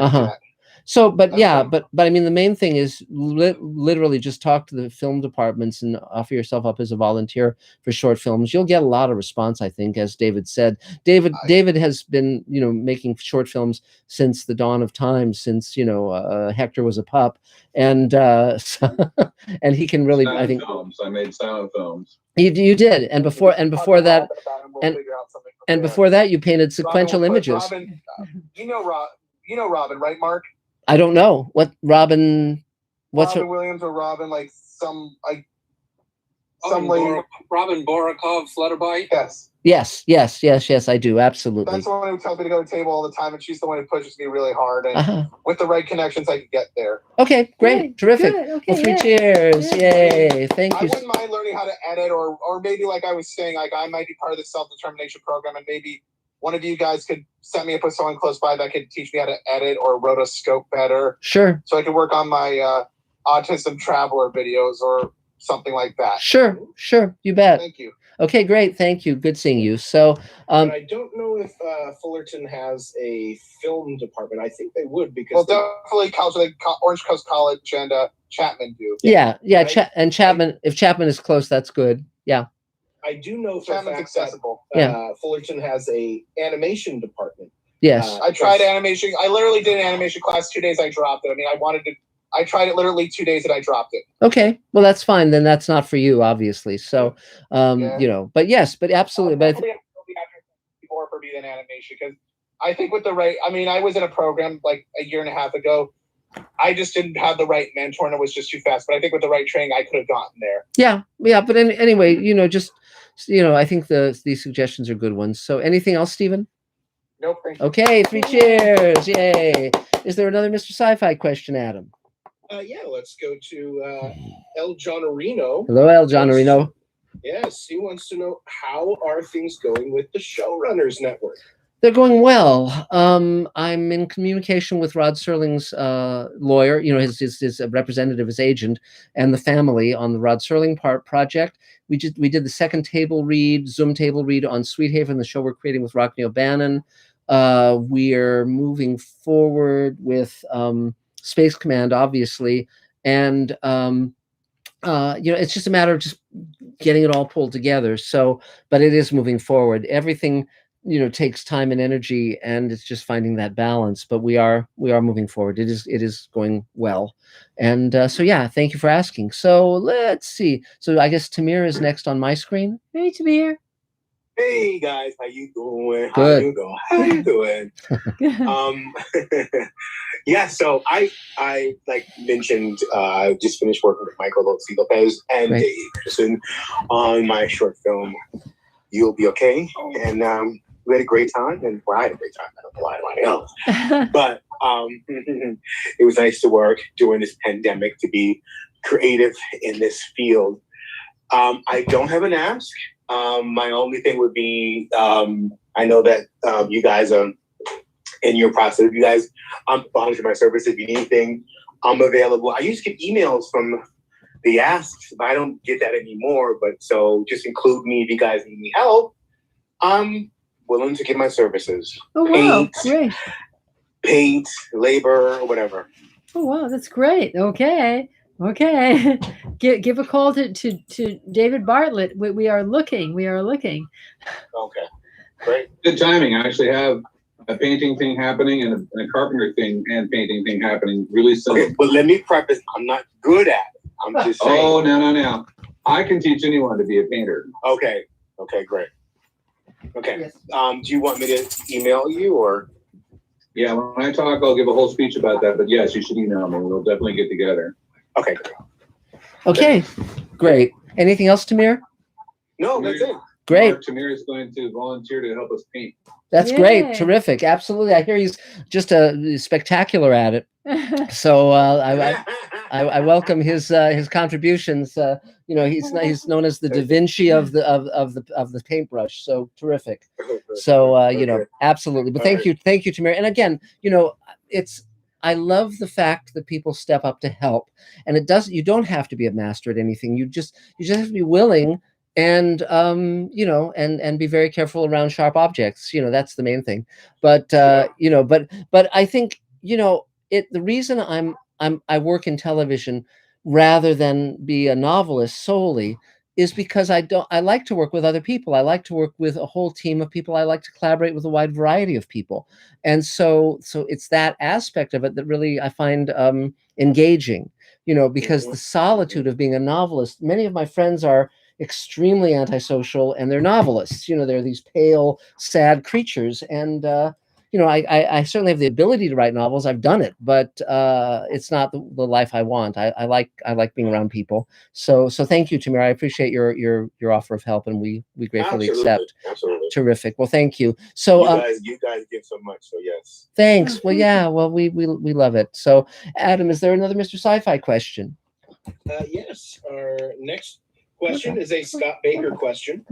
So, but I mean, the main thing is literally just talk to the film departments and offer yourself up as a volunteer for short films. You'll get a lot of response, I think, as David said. David has been, making short films since the dawn of time, since, Hector was a pup. And, and he can really, I think. Films. I made silent films. You did. And before that, and before that, you painted sequential images. Robin, you know Robin, right, Mark? I don't know what Robin. What's Robin Williams or Robin like some lady. Robin Borakov, Flutterby. Yes. I do absolutely. That's the one who tells me to go to the table all the time, and she's the one who pushes me really hard. And with the right connections, I can get there. Okay, great, terrific. Good. Okay, well, 3 cheers! Yay! Thank you. I wouldn't mind learning how to edit, or maybe like I was saying, like I might be part of the self-determination program, and maybe one of you guys could set me up with someone close by that could teach me how to edit or rotoscope better. Sure. So I could work on my autism traveler videos or something like that. Sure. You bet. Thank you. Okay, great. Thank you. Good seeing you. So, but I don't know if Fullerton has a film department. I think they would because definitely Orange Coast College and Chapman do. Yeah. And Chapman. If Chapman is close, that's good. Yeah. I do know for Chapman's accessible. Yeah. Fullerton has a animation department. Yes. I tried animation. I literally did an animation class 2 days. I dropped it. I mean, I tried it literally 2 days and I dropped it. Okay. Well, that's fine. Then that's not for you, obviously. So, but yes, but absolutely. But more for me than animation because I think with the right. I mean, I was in a program like a year and a half ago. I just didn't have the right mentor and it was just too fast. But I think with the right training, I could have gotten there. Yeah. But anyway, I think these suggestions are good ones. So, anything else, Stephen? Nope. Thank you. Okay. 3 cheers! Yay! Is there another Mr. Sci-Fi question, Adam? Yeah. Let's go to El Johnorino. Hello, El Johnorino. Yes, he wants to know how are things going with the Showrunners Network. They're going well. I'm in communication with Rod Serling's lawyer, his representative, his agent, and the family on the Rod Serling project. We did the second Zoom table read on Sweet Haven, the show we're creating with Rockne O'Bannon. We're moving forward with Space Command, obviously, and it's just a matter of just getting it all pulled together. So, but it is moving forward. Everything takes time and energy, and it's just finding that balance. But we are moving forward. It is going well, and so yeah, thank you for asking. So let's see. So I guess Tamir is next on my screen. Hey, Tamir. Hey guys, how you doing? Good. How you doing? Yeah, so I like mentioned, I just finished working with Michael Lopez and Great. Dave Edison on my short film, You'll Be Okay. And we had a great time, and I had a great time. I don't know why anybody else. But it was nice to work during this pandemic, to be creative in this field. I don't have an ask. My only thing would be, I know that you guys are in your process. You guys, I'm volunteering my service. If you need anything, I'm available. I used to get emails from the asks, but I don't get that anymore. But so just include me if you guys need any help. I'm willing to give my services. Oh, wow. Great. Paint, labor, or whatever. Oh, wow. That's great. Okay. Give a call to David Bartlett. We are looking. Okay. Great. Good timing. I actually have a painting thing happening and a carpenter thing and painting thing happening really soon. Okay, but let me preface, I'm not good at it. I'm just saying. Oh, no. I can teach anyone to be a painter. Okay, great. Okay. Yes. Do you want me to email you or? Yeah, when I talk, I'll give a whole speech about that. But yes, you should email me. We'll definitely get together. Okay. Okay, great. Anything else, Tamir? No, that's it. Great. Tamir is going to volunteer to help us paint. That's great. Terrific. Absolutely. I hear he's just spectacular at it. So I welcome his contributions. He's known as the Da Vinci of the paintbrush. So terrific. So absolutely. But thank you, Tamir. And again, I love the fact that people step up to help, and you don't have to be a master at anything. You just have to be willing. And and be very careful around sharp objects. That's the main thing. But but I think the reason I work in television rather than be a novelist solely is because I like to work with other people. I like to work with a whole team of people. I like to collaborate with a wide variety of people, and so it's that aspect of it that really I find engaging. Because the solitude of being a novelist. Many of my friends are extremely antisocial, and they're novelists. They're these pale, sad creatures, and I certainly have the ability to write novels. I've done it, but it's not the life I want. I like being around people. So thank you, Tamir. I appreciate your offer of help, and we gratefully accept. Absolutely. Terrific. Well, thank you. So you guys give so much. So yes. Thanks. Well, yeah. Well, we love it. So, Adam, is there another Mr. Sci-Fi question? Yes. Our next question is a Scott Baker question.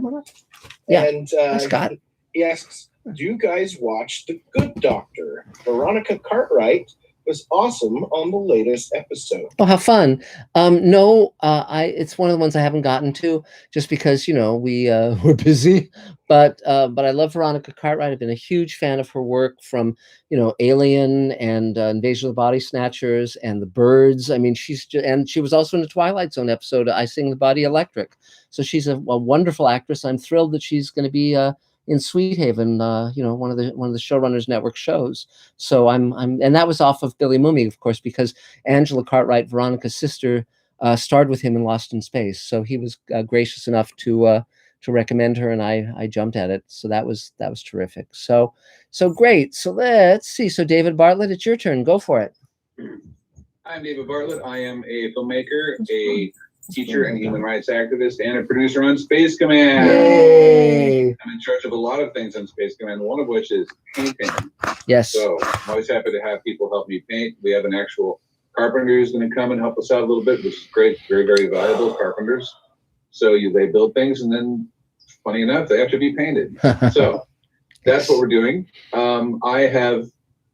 Yeah. And Scott. He asks, do you guys watch The Good Doctor? Veronica Cartwright was awesome on the latest episode. Oh, how fun. No, it's one of the ones I haven't gotten to just because, we're busy, but I love Veronica Cartwright. I've been a huge fan of her work from, Alien and Invasion of the Body Snatchers and The Birds. I mean, and she was also in the Twilight Zone episode, I Sing the Body Electric. So she's a wonderful actress. I'm thrilled that she's going to be, in Sweet Haven, one of the Showrunners network shows. So and that was off of Billy Mumy, of course, because Angela Cartwright, Veronica's sister, starred with him in Lost in Space. So he was gracious enough to recommend her, and I jumped at it. So that was terrific. So great. So let's see. So David Bartlett, it's your turn. Go for it. I'm David Bartlett. I am a filmmaker, a teacher and human rights activist, and a producer on Space Command. Yay. I'm in charge of a lot of things on Space Command, one of which is painting. Yes. So I'm always happy to have people help me paint. We have an actual carpenter who's going to come and help us out a little bit, which is great. Very, very valuable carpenters. So they build things, and then, funny enough, they have to be painted. So that's what we're doing. I have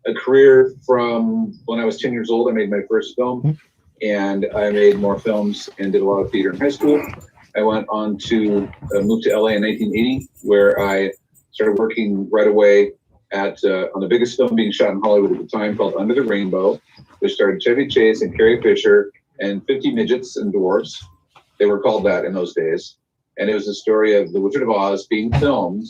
a career from when I was 10 years old. I made my first film. And I made more films and did a lot of theater in high school. I went on to move to LA in 1980, where I started working right away on the biggest film being shot in Hollywood at the time, called Under the Rainbow, which starred Chevy Chase and Carrie Fisher and 50 midgets and dwarfs. They were called that in those days. And it was the story of The Wizard of Oz being filmed.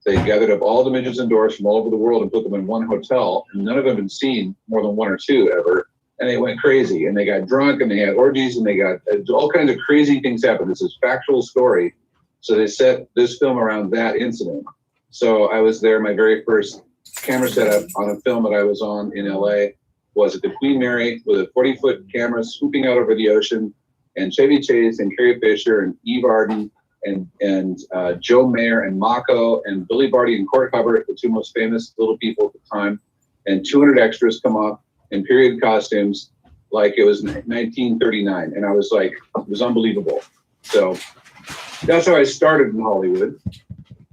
They gathered up all the midgets and dwarfs from all over the world and put them in one hotel, and none of them had seen more than one or two ever. And they went crazy, and they got drunk, and they had orgies, and they got all kinds of crazy things happen. This is a factual story. So they set this film around that incident. So I was there. My very first camera setup on a film that I was on in LA was at the Queen Mary with a 40-foot camera swooping out over the ocean, and Chevy Chase and Carrie Fisher and Eve Arden and Joe Mayer and Mako and Billy Barty and Court Hubbard, the two most famous little people at the time, and 200 extras come up in period costumes like it was 1939. And I was like, it was unbelievable. So that's how I started in Hollywood.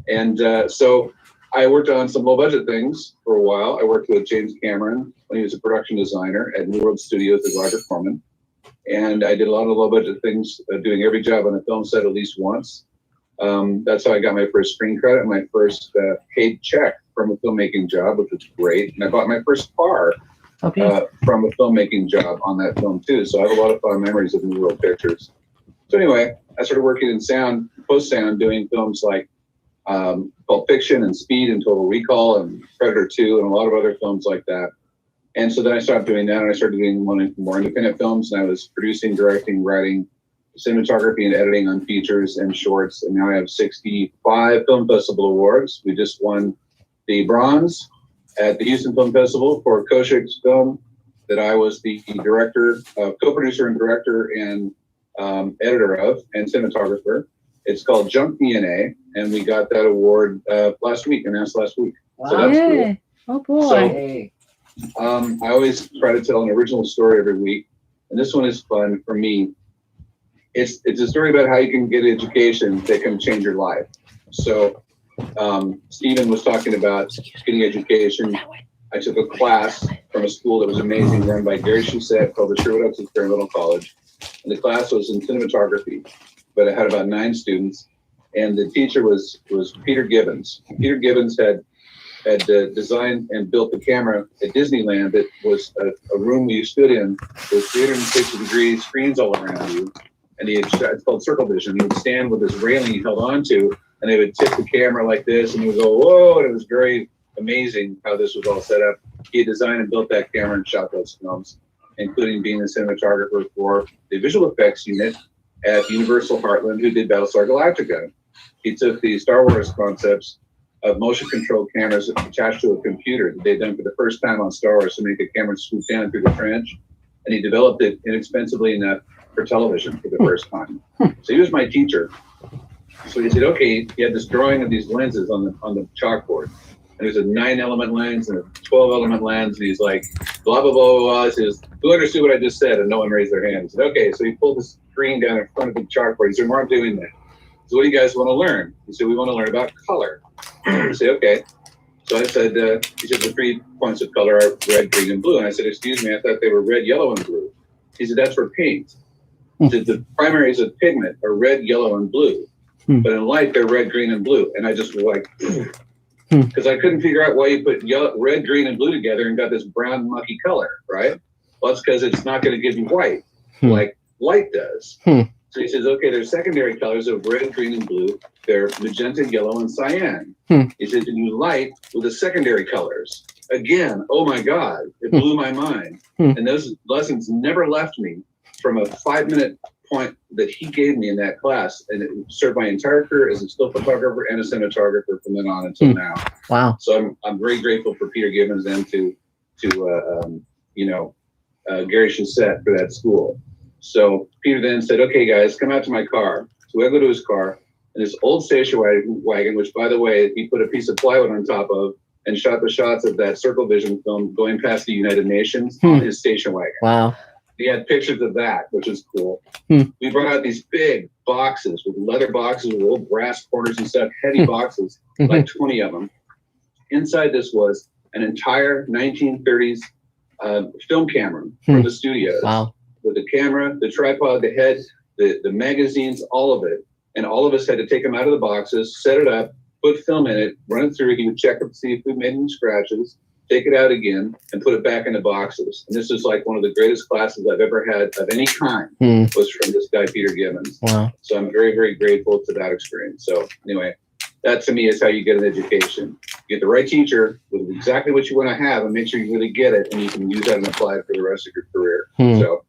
And so I worked on some low budget things for a while. I worked with James Cameron when he was a production designer at New World Studios with Roger Corman. And I did a lot of low budget things, doing every job on a film set at least once. That's how I got my first screen credit, my first paid check from a filmmaking job, which was great. And I bought my first car from a filmmaking job on that film too. So I have a lot of fond memories of New World Pictures. So anyway, I started working in sound, post sound, doing films like Pulp Fiction and Speed and Total Recall and Predator 2 and a lot of other films like that. And so then I stopped doing that and I started doing more independent films, and I was producing, directing, writing, cinematography and editing on features and shorts. And now I have 65 Film Festival awards. We just won the bronze at the Houston Film Festival for Koshik's film that I was the director, co-producer and director and editor of, and cinematographer. It's called Junk DNA, and we got that award last week, announced last week. Wow. So that's cool. Oh boy. So, I always try to tell an original story every week, and this one is fun for me. It's a story about how you can get education that can change your life. So Stephen was talking about getting education. I took a class from a school that was amazing, run by Gary Shusett, called the Sherwood Oaks Experimental College. And the class was in cinematography, but it had about 9 students. And the teacher was Peter Gibbons. Peter Gibbons had designed and built the camera at Disneyland that was a room you stood in with 360-degree screens all around you. And it's called circle vision. He would stand with this railing he held onto, and they would tip the camera like this, and he would go, whoa, and it was very amazing how this was all set up. He had designed and built that camera and shot those films, including being the cinematographer for the visual effects unit at Universal Heartland, who did Battlestar Galactica. He took the Star Wars concepts of motion control cameras attached to a computer that they'd done for the first time on Star Wars to make the camera swoop down through the trench, and he developed it inexpensively enough for television for the first time. So he was my teacher. So he said, okay, he had this drawing of these lenses on the chalkboard. And there's a 9-element lens and a 12-element lens. And he's like, blah, blah, blah, blah. He says, who understood what I just said? And no one raised their hand. He said, okay. So he pulled the screen down in front of the chalkboard. He said, why am I doing that? So what do you guys want to learn? He said, we want to learn about color. I said, okay. So I said, he said, the 3 points of color are red, green, and blue. And I said, excuse me, I thought they were red, yellow, and blue. He said, that's for paint. He said, the primaries of pigment are red, yellow, and blue. But in light, they're red, green, and blue. And I just was like, because I couldn't figure out why you put red, green, and blue together and got this brown, mucky color, right? Well, it's because it's not going to give you white like light does. So he says, okay, there's secondary colors of red, green, and blue. They're magenta, yellow, and cyan. He says, and you light with the secondary colors. Again, oh my God, it blew my mind. And those lessons never left me from a 5-minute point that he gave me in that class, and it served my entire career as a still photographer and a cinematographer from then on until now. Wow! So I'm very grateful for Peter Gibbons and to Gary Shusett for that school. So Peter then said, "Okay, guys, come out to my car." So we go to his car, and this old station wagon, which by the way he put a piece of plywood on top of, and shot the shots of that Circle Vision film going past the United Nations on his station wagon. Wow. He had pictures of that, which is cool. We brought out these big boxes with leather boxes with old brass corners and stuff, heavy boxes, like 20 of them. Inside this was an entire 1930s film camera from the studios. Wow. With the camera, the tripod, the head, the magazines, all of it. And all of us had to take them out of the boxes, set it up, put film in it, run it through. He would check it to see if we made any scratches, take it out again, and put it back in the boxes. And this is like one of the greatest classes I've ever had of any kind was from this guy, Peter Gibbons. Wow. So I'm very, very grateful to that experience. So anyway, that to me is how you get an education. You get the right teacher with exactly what you want to have and make sure you really get it, and you can use that and apply it for the rest of your career. So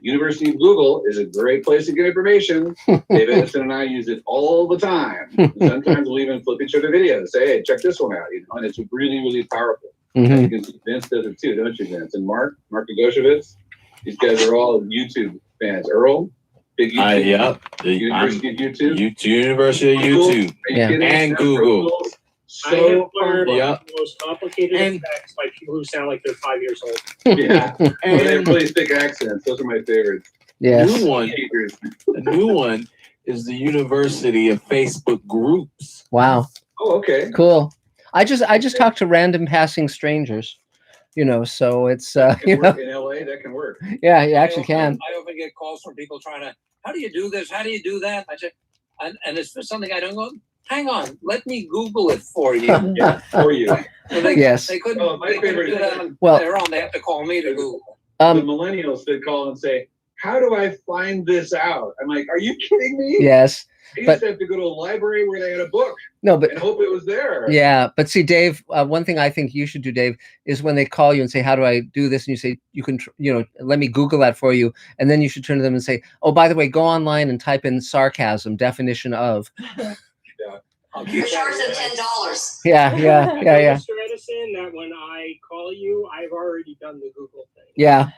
University of Google is a great place to get information. Dave Edison and I use it all the time. Sometimes we'll even flip each other videos and say, hey, check this one out. And it's really, really powerful. And you can see Vince does it too, don't you, Vince? And Mark Gogosevitz, these guys are all YouTube fans. Earl, big YouTube. University of YouTube. University of YouTube. And Google. I have learned the most complicated effects by people who sound like they're 5 years old. Yeah, and they have really thick accents. Those are my favorites. Yeah. A new one is the University of Facebook Groups. Wow. Oh, okay. Cool. I just talked to random passing strangers, so it's That can work in LA. That can work. Yeah, you actually can. I often get calls from people trying to, how do you do this? How do you do that? I said, and it's for something I don't go, hang on, let me Google it for you. Yeah, for you. So they, Yes. They couldn't, Oh, my they couldn't favorite do is that on Well- their own. They have to call me to Google. The millennials that call and say, how do I find this out? I'm like, are you kidding me? Yes. I used But to have to go to a library where they had a book no, but and hope it was there. yeah, but see, Dave, one thing I think you should do, Dave, is when they call you and say, how do I do this? And you say, you can, let me Google that for you. And then you should turn to them and say, oh, by the way, go online and type in sarcasm, definition of. I'll For keep sharks of that. $10. Yeah. Mr. Edison, that when I call you, I've already done the Google thing. Yeah.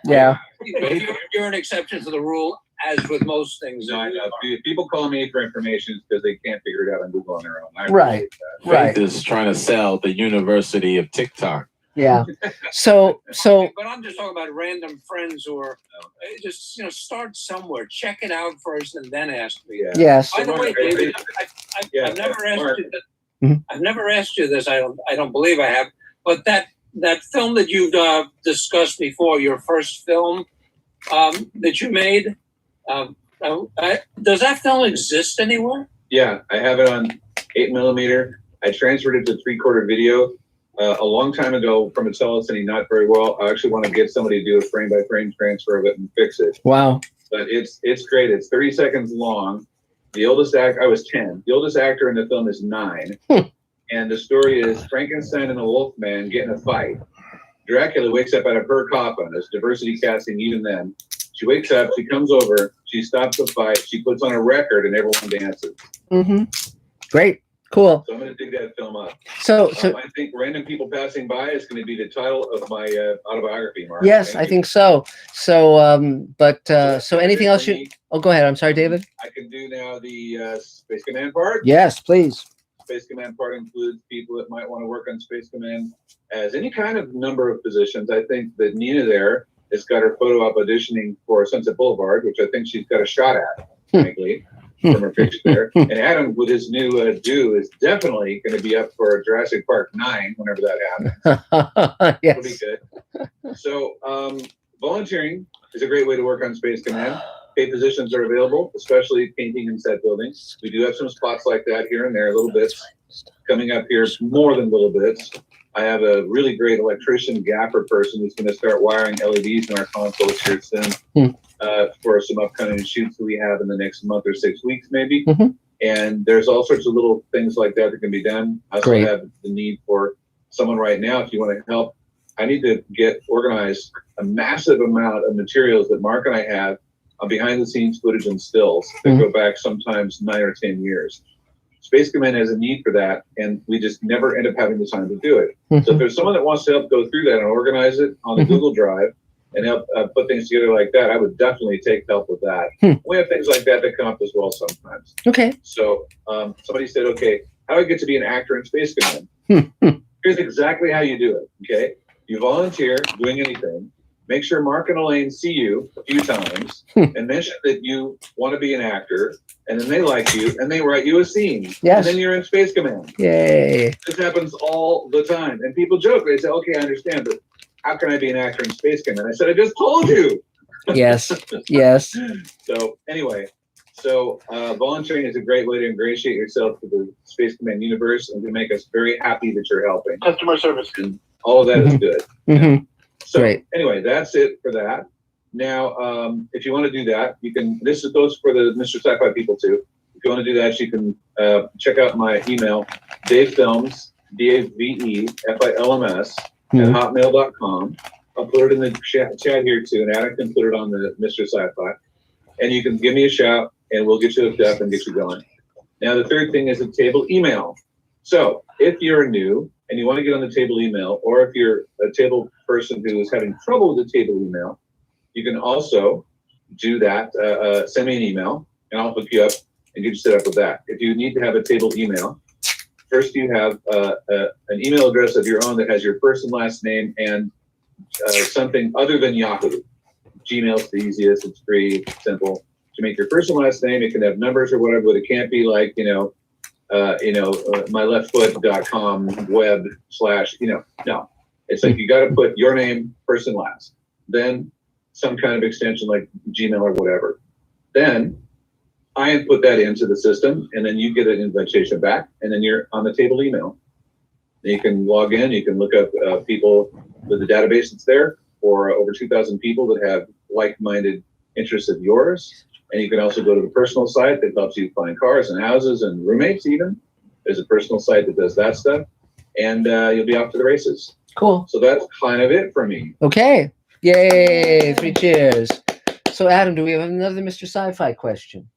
You're an exception to the rule, as with most things. No, I know. People call me for information because they can't figure it out on Google on their own. I Right. appreciate that. Faith is trying to sell the University of TikTok. Yeah. So But I'm just talking about random friends who are just start somewhere, check it out first, and then ask me. Yeah. yes. By the way, David, I've never asked you this. I've never asked you this. I don't believe I have. But that film that you've discussed before, your first film that you made, does that film exist anywhere? Yeah, I have it on 8mm. I transferred it to 3/4 video a long time ago from a telecine, not very well. I actually want to get somebody to do a frame-by-frame transfer of it and fix it. Wow. But it's great. It's 30 seconds long. The oldest I was 10. The oldest actor in the film is 9. And the story is Frankenstein and the Wolfman get in a fight. Dracula wakes up out of her coffin. There's diversity casting even then. She wakes up, she comes over, she stops the fight, she puts on a record, and everyone dances. Great. Cool. So I'm going to dig that film up. So I think Random People Passing By is going to be the title of my autobiography, Mark. yes, Thank I you. think so. So anything else you? Oh, go ahead. I'm sorry, David. I can do now the Space Command part. Yes, please. Space Command part includes people that might want to work on Space Command as any kind of number of positions. I think that Nina there has got her photo op auditioning for Sunset Boulevard, which I think she's got a shot at, frankly, from her picture there. And Adam, with his new do, is definitely going to be up for Jurassic Park 9, whenever that happens. Yes. It'll be good. So volunteering is a great way to work on Space Command. Paid positions are available, especially painting and set building. We do have some spots like that here and there, little bits. Coming up here, more than little bits. I have a really great electrician gaffer person who's going to start wiring LEDs in our consoles here soon for some upcoming shoots that we have in the next month or 6 weeks, maybe. And there's all sorts of little things like that that can be done. I also have the need for someone right now, if you want to help. I need to get organized a massive amount of materials that Mark and I have on behind the scenes footage and stills that go back sometimes 9 or 10 years. Space Command has a need for that, and we just never end up having the time to do it. So if there's someone that wants to help go through that and organize it on the Google Drive and help put things together like that, I would definitely take help with that. We have things like that that come up as well sometimes. Okay. So somebody said, okay, how do I get to be an actor in Space Command? Here's exactly how you do it, okay? You volunteer doing anything. Make sure Mark and Elaine see you a few times and mention that you want to be an actor, and then they like you, and they write you a scene. Yes. And then you're in Space Command. Yay. This happens all the time. And people joke. They say, okay, I understand, but how can I be an actor in Space Command? I said, I just told you. Yes. Yes. So anyway, volunteering is a great way to ingratiate yourself to the Space Command universe and to make us very happy that you're helping. Customer service. And all of that is good. So Great. Anyway, that's it for that. Now, if you want to do that, you can, this goes for the Mr. Sci-Fi people too. If you want to do that, you can check out my email, davefilms, DAVEFILMS at hotmail.com. I'll put it in the chat here too, and Adam can put it on the Mr. Sci-Fi. And you can give me a shout, and we'll get you hooked up and get you going. Now, the third thing is a table email. So if you're new and you want to get on the table email, or if you're a table person who is having trouble with the table email, you can also do that. Send me an email, and I'll hook you up and get you set up with that. If you need to have a table email, first you have an email address of your own that has your first and last name and something other than Yahoo. Gmail's the easiest. It's free, it's simple. to make your first and last name. It can have numbers or whatever, but it can't be like, myleftfoot.com web / no. It's like you got to put your name first and last, then some kind of extension like Gmail or whatever. Then I input that into the system, and then you get an invitation back, and then you're on the table email. You can log in, you can look up people with the database that's there, or over 2,000 people that have like-minded interests of yours. And you can also go to the personal site that helps you find cars and houses and roommates even. There's a personal site that does that stuff. And you'll be off to the races. Cool. So that's kind of it for me. Okay. Yay. 3 cheers. So, Adam, do we have another Mr. Sci-Fi question?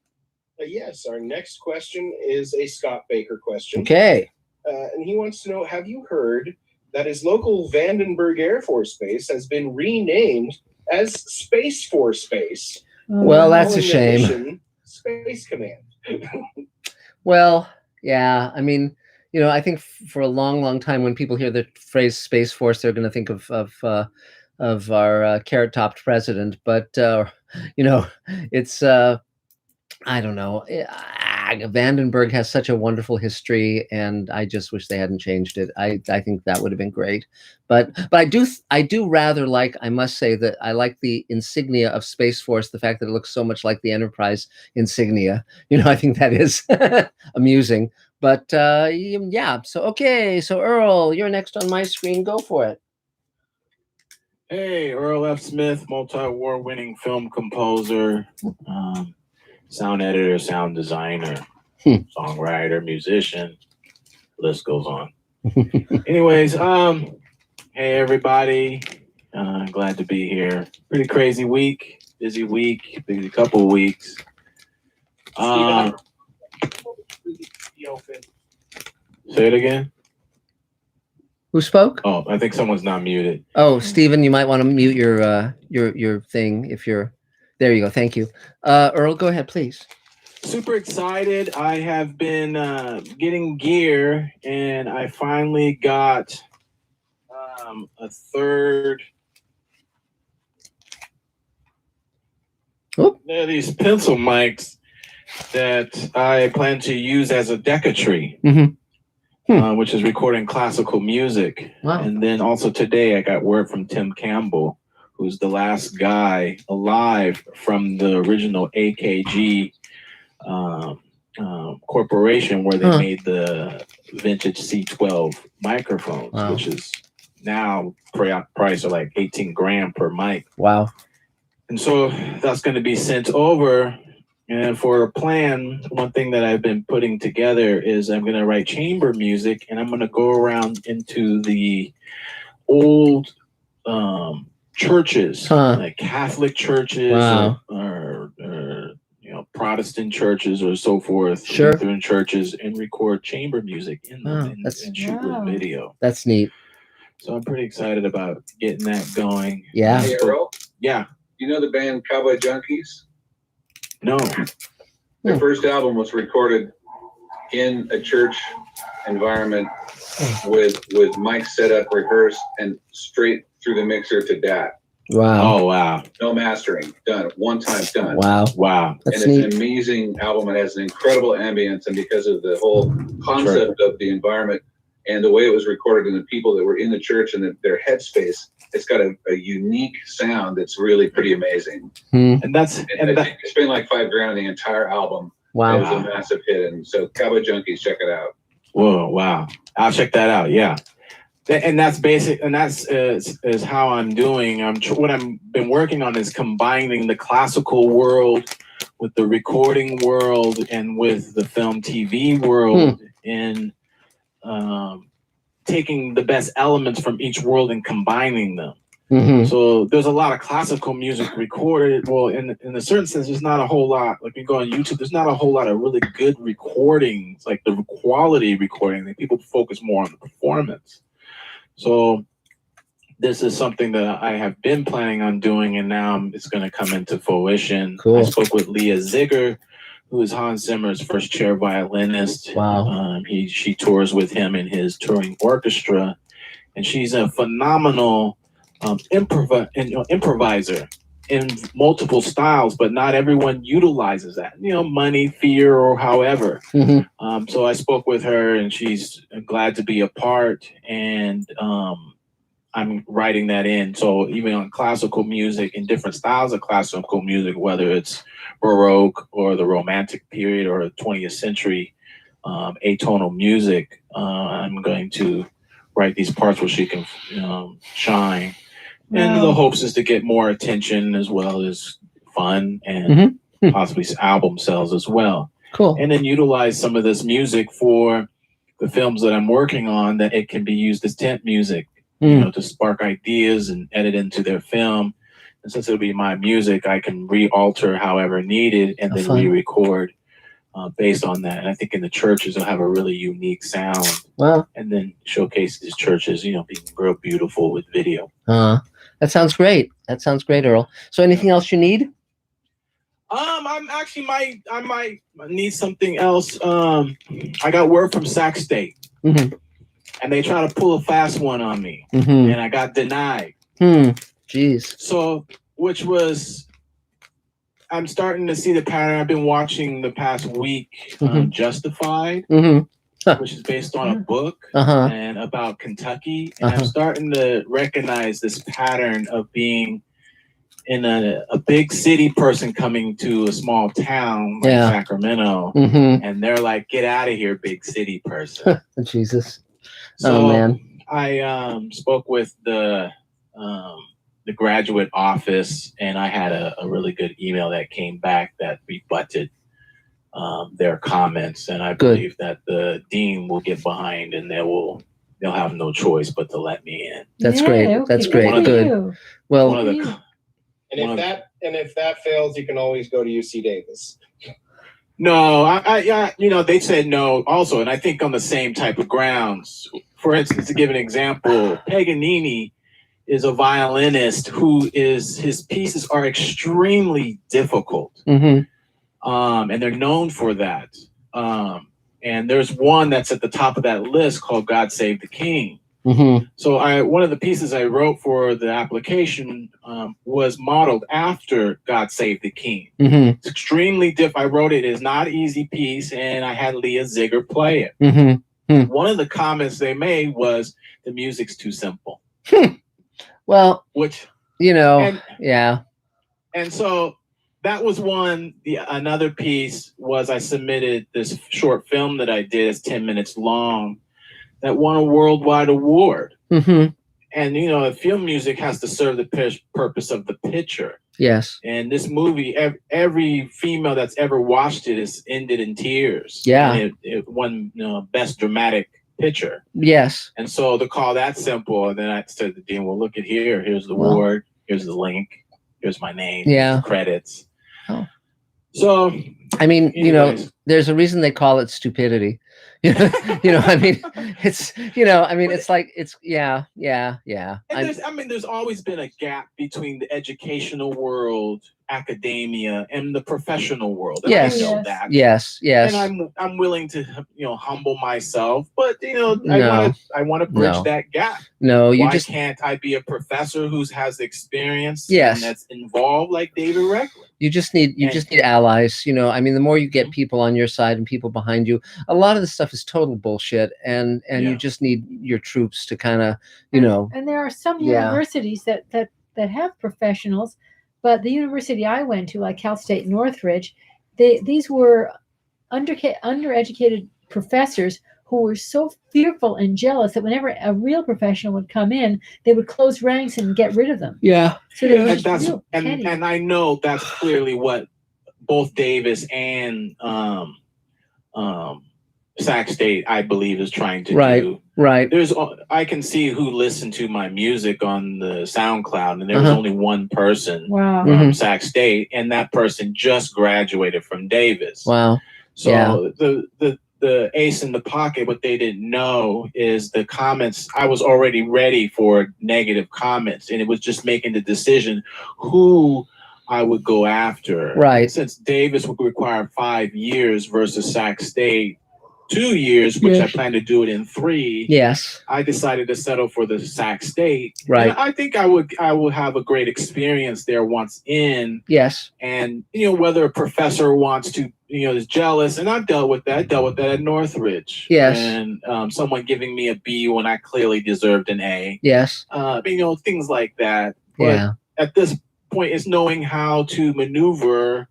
Yes. Our next question is a Scott Baker question. Okay. And he wants to know, have you heard that his local Vandenberg Air Force Base has been renamed as Space Force Base? Well, that's a shame. Space Command. Well, yeah. I mean, I think for a long, long time, when people hear the phrase Space Force, they're going to think of our carrot-topped president. But it's I don't know. Vandenberg has such a wonderful history, and I just wish they hadn't changed it. I think that would have been great. But I do rather like, I must say that I like the insignia of Space Force, the fact that it looks so much like the Enterprise insignia. I think that is amusing. But yeah, so Earl, you're next on my screen. Go for it. Hey, Earl F. Smith, multi-award winning film composer, sound editor, sound designer, songwriter, musician, list goes on. Anyways, hey everybody, glad to be here. Pretty crazy week, busy couple weeks. Say it again. Who spoke? Oh, I think someone's not muted. Oh, Stephen, you might want to mute your thing if you're. There you go. Thank you. Earl, go ahead, please. Super excited. I have been getting gear, and I finally got a third. There are these pencil mics that I plan to use as a decatry, which is recording classical music. Wow. And then also today I got word from Tim Campbell, who's the last guy alive from the original AKG corporation, where they made the vintage C12 microphones, which is now price of like 18 grand per mic. Wow. And so that's going to be sent over. And for a plan, one thing that I've been putting together is I'm going to write chamber music, and I'm going to go around into the old churches, like Catholic churches, or Protestant churches, or so forth, Lutheran churches, and record chamber music in them and shoot with video. That's neat. So I'm pretty excited about getting that going. Yeah. Hey, Earl? Yeah. You know the band Cowboy Junkies? No. Their first album was recorded in a church environment with mics set up, rehearsed, and straight through the mixer to DAT. Wow. Oh, wow. No mastering. Done. One time done. Wow. Wow. That's and it's neat. an amazing album. It has an incredible ambience, and because of the whole concept of the environment and the way it was recorded and the people that were in the church and their headspace, it's got a unique sound that's really pretty amazing. And I think it's been like $5,000 on the entire album. Wow. It was a massive hit. And so Cowboy Junkies, check it out. Whoa, wow. I'll check that out. Yeah. And that's basic. And that's is how I'm doing. What I'm been working on is combining the classical world with the recording world and with the film TV world, and taking the best elements from each world and combining them. So there's a lot of classical music recorded. Well, in a certain sense, there's not a whole lot. Like you go on YouTube, there's not a whole lot of really good recordings, like the quality recording. That people focus more on the performance. So this is something that I have been planning on doing, and now it's going to come into fruition. Cool. I spoke with Leah Zicree, who is Hans Zimmer's first chair violinist. Wow. She tours with him in his touring orchestra, and she's a phenomenal improviser. in multiple styles, but not everyone utilizes that. Money, fear, or however. Mm-hmm. So I spoke with her, and she's glad to be a part, and I'm writing that in. So even on classical music, in different styles of classical music, whether it's Baroque or the Romantic period or 20th century atonal music, I'm going to write these parts where she can shine. Wow. And the hopes is to get more attention as well as fun and possibly album sales as well. Cool. And then utilize some of this music for the films that I'm working on, that it can be used as tent music, to spark ideas and edit into their film. And since it'll be my music, I can re-alter however needed and then re-record based on that. And I think in the churches, it'll have a really unique sound. Wow. And then showcase these churches, being real beautiful with video. That sounds great. That sounds great, Earl. So anything else you need? I might need something else. I got word from Sac State. Mm-hmm. And they try to pull a fast one on me, and I got denied. Jeez. So, I'm starting to see the pattern. I've been watching the past week, Justified, which is based on a book and about Kentucky. And I'm starting to recognize this pattern of being in a big city person coming to a small town like Sacramento, and they're like, "Get out of here, big city person." Jesus. So oh man. I spoke with the graduate office, and I had a really good email that came back that rebutted their comments, and I believe that the dean will get behind, and they'll have no choice but to let me in. That's great. Okay. That's great. Good. Well, and if that fails, you can always go to UC Davis. No, I they said no also, and I think on the same type of grounds. For instance, to give an example, Paganini is a violinist his pieces are extremely difficult, and they're known for that. And there's one that's at the top of that list called "God Save the King." So one of the pieces I wrote for the application was modeled after "God Save the King." It's extremely difficult. I wrote it. It's not an easy piece, and I had Leah Ziegler play it. One of the comments they made was the music's too simple. Well, which and so that was one. Another piece was I submitted this short film that I did. It's 10 minutes long. That won a worldwide award. And, film music has to serve the purpose of the picture. Yes. And this movie, every female that's ever watched it has ended in tears. Yeah. And it won Best Dramatic Picture. Yes. And so to call that simple, and then I said to the dean, well, look at here. Here's the award. Here's the link. Here's my name. Yeah. Here's the credits. Oh. So, I mean, anyways. There's a reason they call it stupidity. I mean, it's, it's like, it's, yeah. And there's always been a gap between the educational world, academia, and the professional world. And yes. I know that. Yes. And I'm willing to, humble myself, but I want to bridge that gap. No, Why can't I be a professor who has experience yes. and that's involved like David Recklin? You just need allies. I mean, the more you get people on your side and people behind you, a lot of this stuff is total bullshit, and you just need your troops to kind of, And there are some universities that have professionals, but the university I went to, like Cal State Northridge, these were undereducated professors who were so fearful and jealous that whenever a real professional would come in, they would close ranks and get rid of them. Yeah. So and I know that's clearly what both Davis and Sac State, I believe, is trying to do. Right. I can see who listened to my music on the SoundCloud, and there was only one person from Sac State, and that person just graduated from Davis. Wow. So the ace in the pocket, what they didn't know is the comments. I was already ready for negative comments, and it was just making the decision who I would go after. Right. Since Davis would require 5 years versus Sac State 2 years, which I plan to do it in 3. Yes. I decided to settle for the Sac State. Right. And I think I will have a great experience there once in. Yes. And whether a professor wants to, is jealous, and I dealt with that. I dealt with that at Northridge. Yes. And someone giving me a B when I clearly deserved an A. Yes. Things like that. But at this point, it's knowing how to maneuver.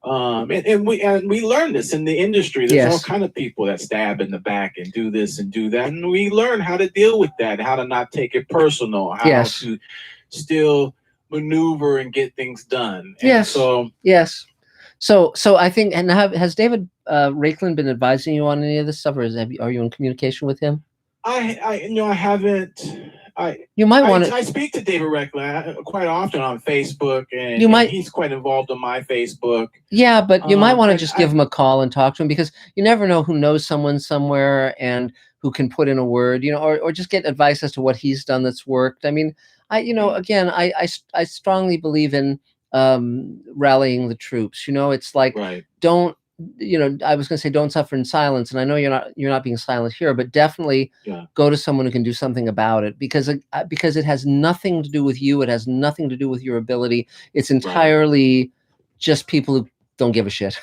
And we learn this in the industry. There's all kind of people that stab in the back and do this and do that, and we learn how to deal with that, how to not take it personal, how to still maneuver and get things done. And so I think, and has David Raiklen been advising you on any of this stuff, or are you in communication with him? I haven't. You might want to. I speak to David Raiklen quite often on Facebook, and he's quite involved on my Facebook. Yeah, but you might want to just give him a call and talk to him, because you never know who knows someone somewhere and who can put in a word, or just get advice as to what he's done that's worked. I mean, I strongly believe in rallying the troops. It's like, don't. I was going to say don't suffer in silence, and I know you're not being silent here, but definitely go to someone who can do something about it, because it has nothing to do with you. It has nothing to do with your ability. It's entirely just people who don't give a shit.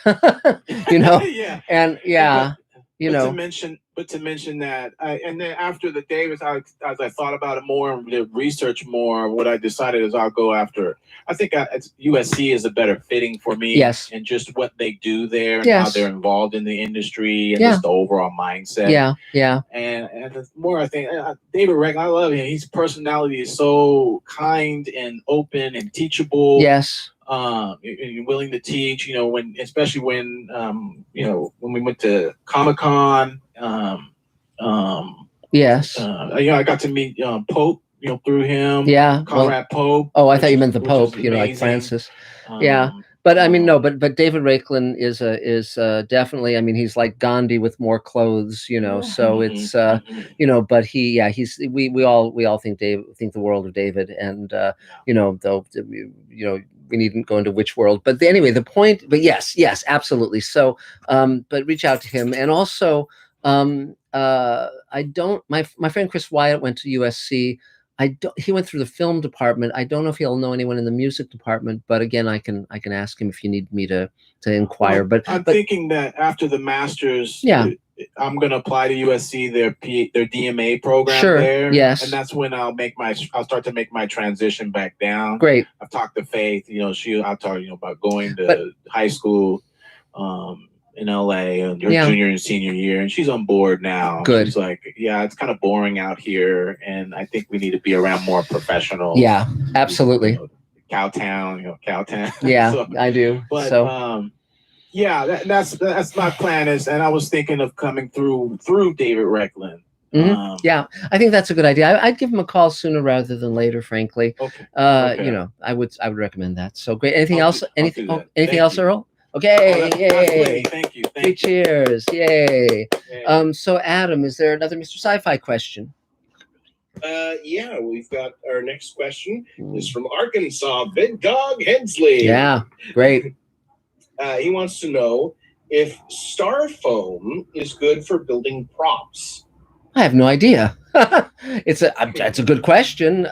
But to mention that, and then after the Davis, as I thought about it more and did research more, what I decided is I'll go after. I think USC is a better fitting for me. Yes. And just what they do there, and how they're involved in the industry, and just the overall mindset. Yeah. And the more I think, David Raiklen, I love him. His personality is so kind and open and teachable. Yes. Willing to teach, especially when we went to Comic-Con. Yes. I got to meet Pope, through him. Yeah. Conrad Pope. Oh, I thought you meant the Pope, like Francis. But I mean, no, but David Raiklen is definitely, I mean, he's like Gandhi with more clothes, so it's, but we all think the world of David, and, though, we needn't go into which world, but anyway, the point, but yes, absolutely. So, but reach out to him. And also, my friend Chris Wyatt went to USC. He went through the film department. I don't know if he'll know anyone in the music department, but again, I can ask him if you need me to inquire. But I'm thinking that after the master's, I'm going to apply to USC their DMA program there. Yes. And that's when I'll start to make my transition back down. Great. I've talked to Faith, I'll talk, about going to high school, in LA and your junior and senior year, and she's on board now. Good. She's like, it's kind of boring out here, and I think we need to be around more professionals. Yeah, absolutely. Cowtown. Yeah, so, I do. But that's my plan is, and I was thinking of coming through David Raiklen. Yeah, I think that's a good idea. I'd give him a call sooner rather than later, frankly. Okay. I would recommend that. So great. Anything else? Anything else, Earl? Okay, yay! Thank you. Three cheers! Yay! So Adam, is there another Mr. Sci-Fi question? Yeah, we've got our next question is from Arkansas, Big Dog Hensley. Yeah, great. He wants to know if styrofoam is good for building props. I have no idea. It's a good question.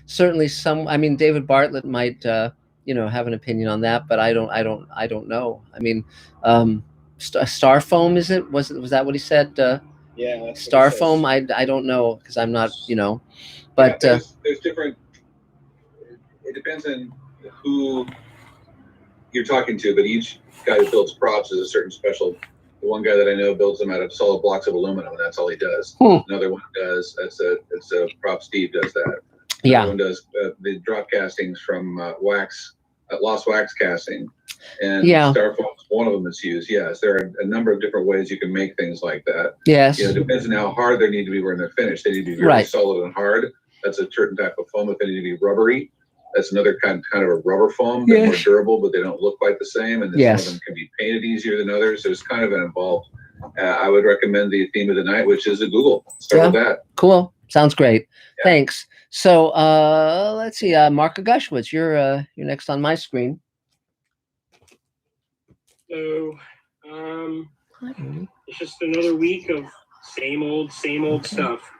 Certainly, I mean, David Bartlett might. Have an opinion on that, but I don't know. I mean, styrofoam, was that what he said? Styrofoam. I don't know, because I'm not, but there's different. It depends on who you're talking to, but each guy who builds props is a certain special. The one guy that I know builds them out of solid blocks of aluminum, and that's all he does. Another one does. It's a prop. Steve does that. Another one does the drop castings from wax. Lost wax casting, and styrofoam is one of them that's used. Yes, there are a number of different ways you can make things like that. Yes, it depends on how hard they need to be when they're finished. They need to be really solid and hard. That's a certain type of foam. If they need to be rubbery, that's another kind of a rubber foam. They're more durable, but they don't look quite the same. And some of them can be painted easier than others. So it's kind of an involved. I would recommend the theme of the night, which is a Google. Start with that. Cool. Sounds great. Yeah. Thanks. So let's see, Mark Gushwitz, you're next on my screen. So it's just another week of same old stuff.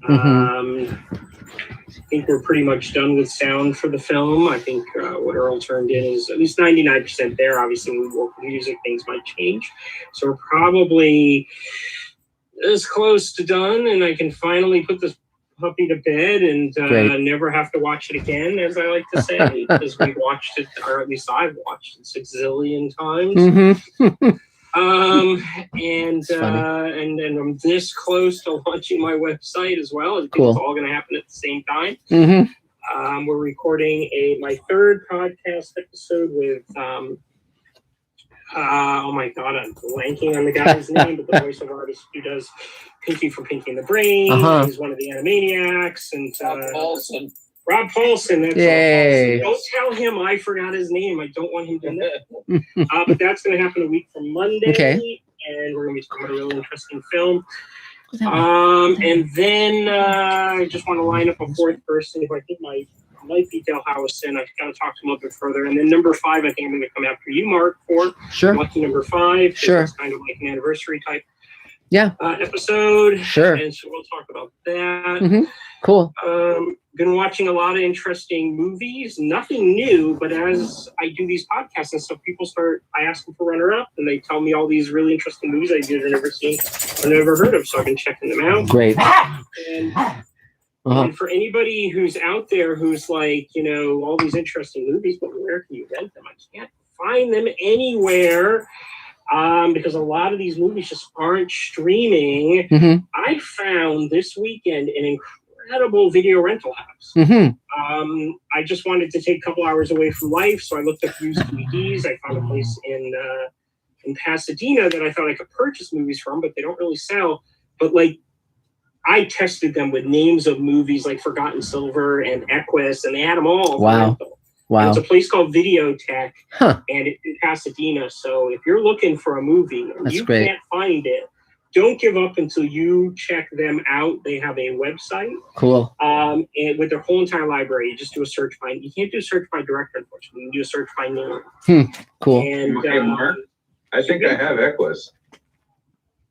Mm-hmm. I think we're pretty much done with sound for the film. I think what Earl turned in is at least 99% there. Obviously, when we work with music, things might change. So we're probably as close to done, and I can finally put this puppy to bed and never have to watch it again, as I like to say, because we watched it, or at least I've watched it 6 zillion times. Mm-hmm. And I'm this close to launching my website as well. I think it's all going to happen at the same time. Mm-hmm. We're recording my 3rd podcast episode with oh my god, I'm blanking on the guy's name, but the voiceover artist who does Pinky from Pinky and the Brain. He's one of the Animaniacs, and Rob Paulson. That's Yay. Don't tell him I forgot his name. I don't want him to know. But that's going to happen a week from Monday. Okay. And we're going to be talking about a really interesting film. And then I just want to line up a 4th person who I think might be Del Howison. I've got to talk to him a little bit further. And then number 5, I think I'm going to come after you, Mark, for lucky number 5. Sure. It's kind of like an anniversary type Sure. episode. And so we'll talk about that. Mm-hmm. Cool. Been watching a lot of interesting movies. Nothing new, but as I do these podcasts and stuff, I ask them for runner-up, and they tell me all these really interesting movies I did or never seen or never heard of, so I've been checking them out. Great. And for anybody who's out there who's like, all these interesting movies, but where can you rent them? I can't find them anywhere. Because a lot of these movies just aren't streaming. Mm-hmm. I found this weekend an incredible video rental house. Mm-hmm. I just wanted to take a couple hours away from life, so I looked up used DVDs. I found a place in Pasadena that I thought I could purchase movies from, but they don't really sell. But I tested them with names of movies like Forgotten Silver and Equus, and they had them all. Wow. And it's a place called Videotech, and it's in Pasadena. So if you're looking for a movie and you can't find it, don't give up until you check them out. They have a website. Cool. And with their whole entire library, you just do a search by. You can't do a search by director, unfortunately. You can do a search by name. Cool. And Mark, I think I have Equus.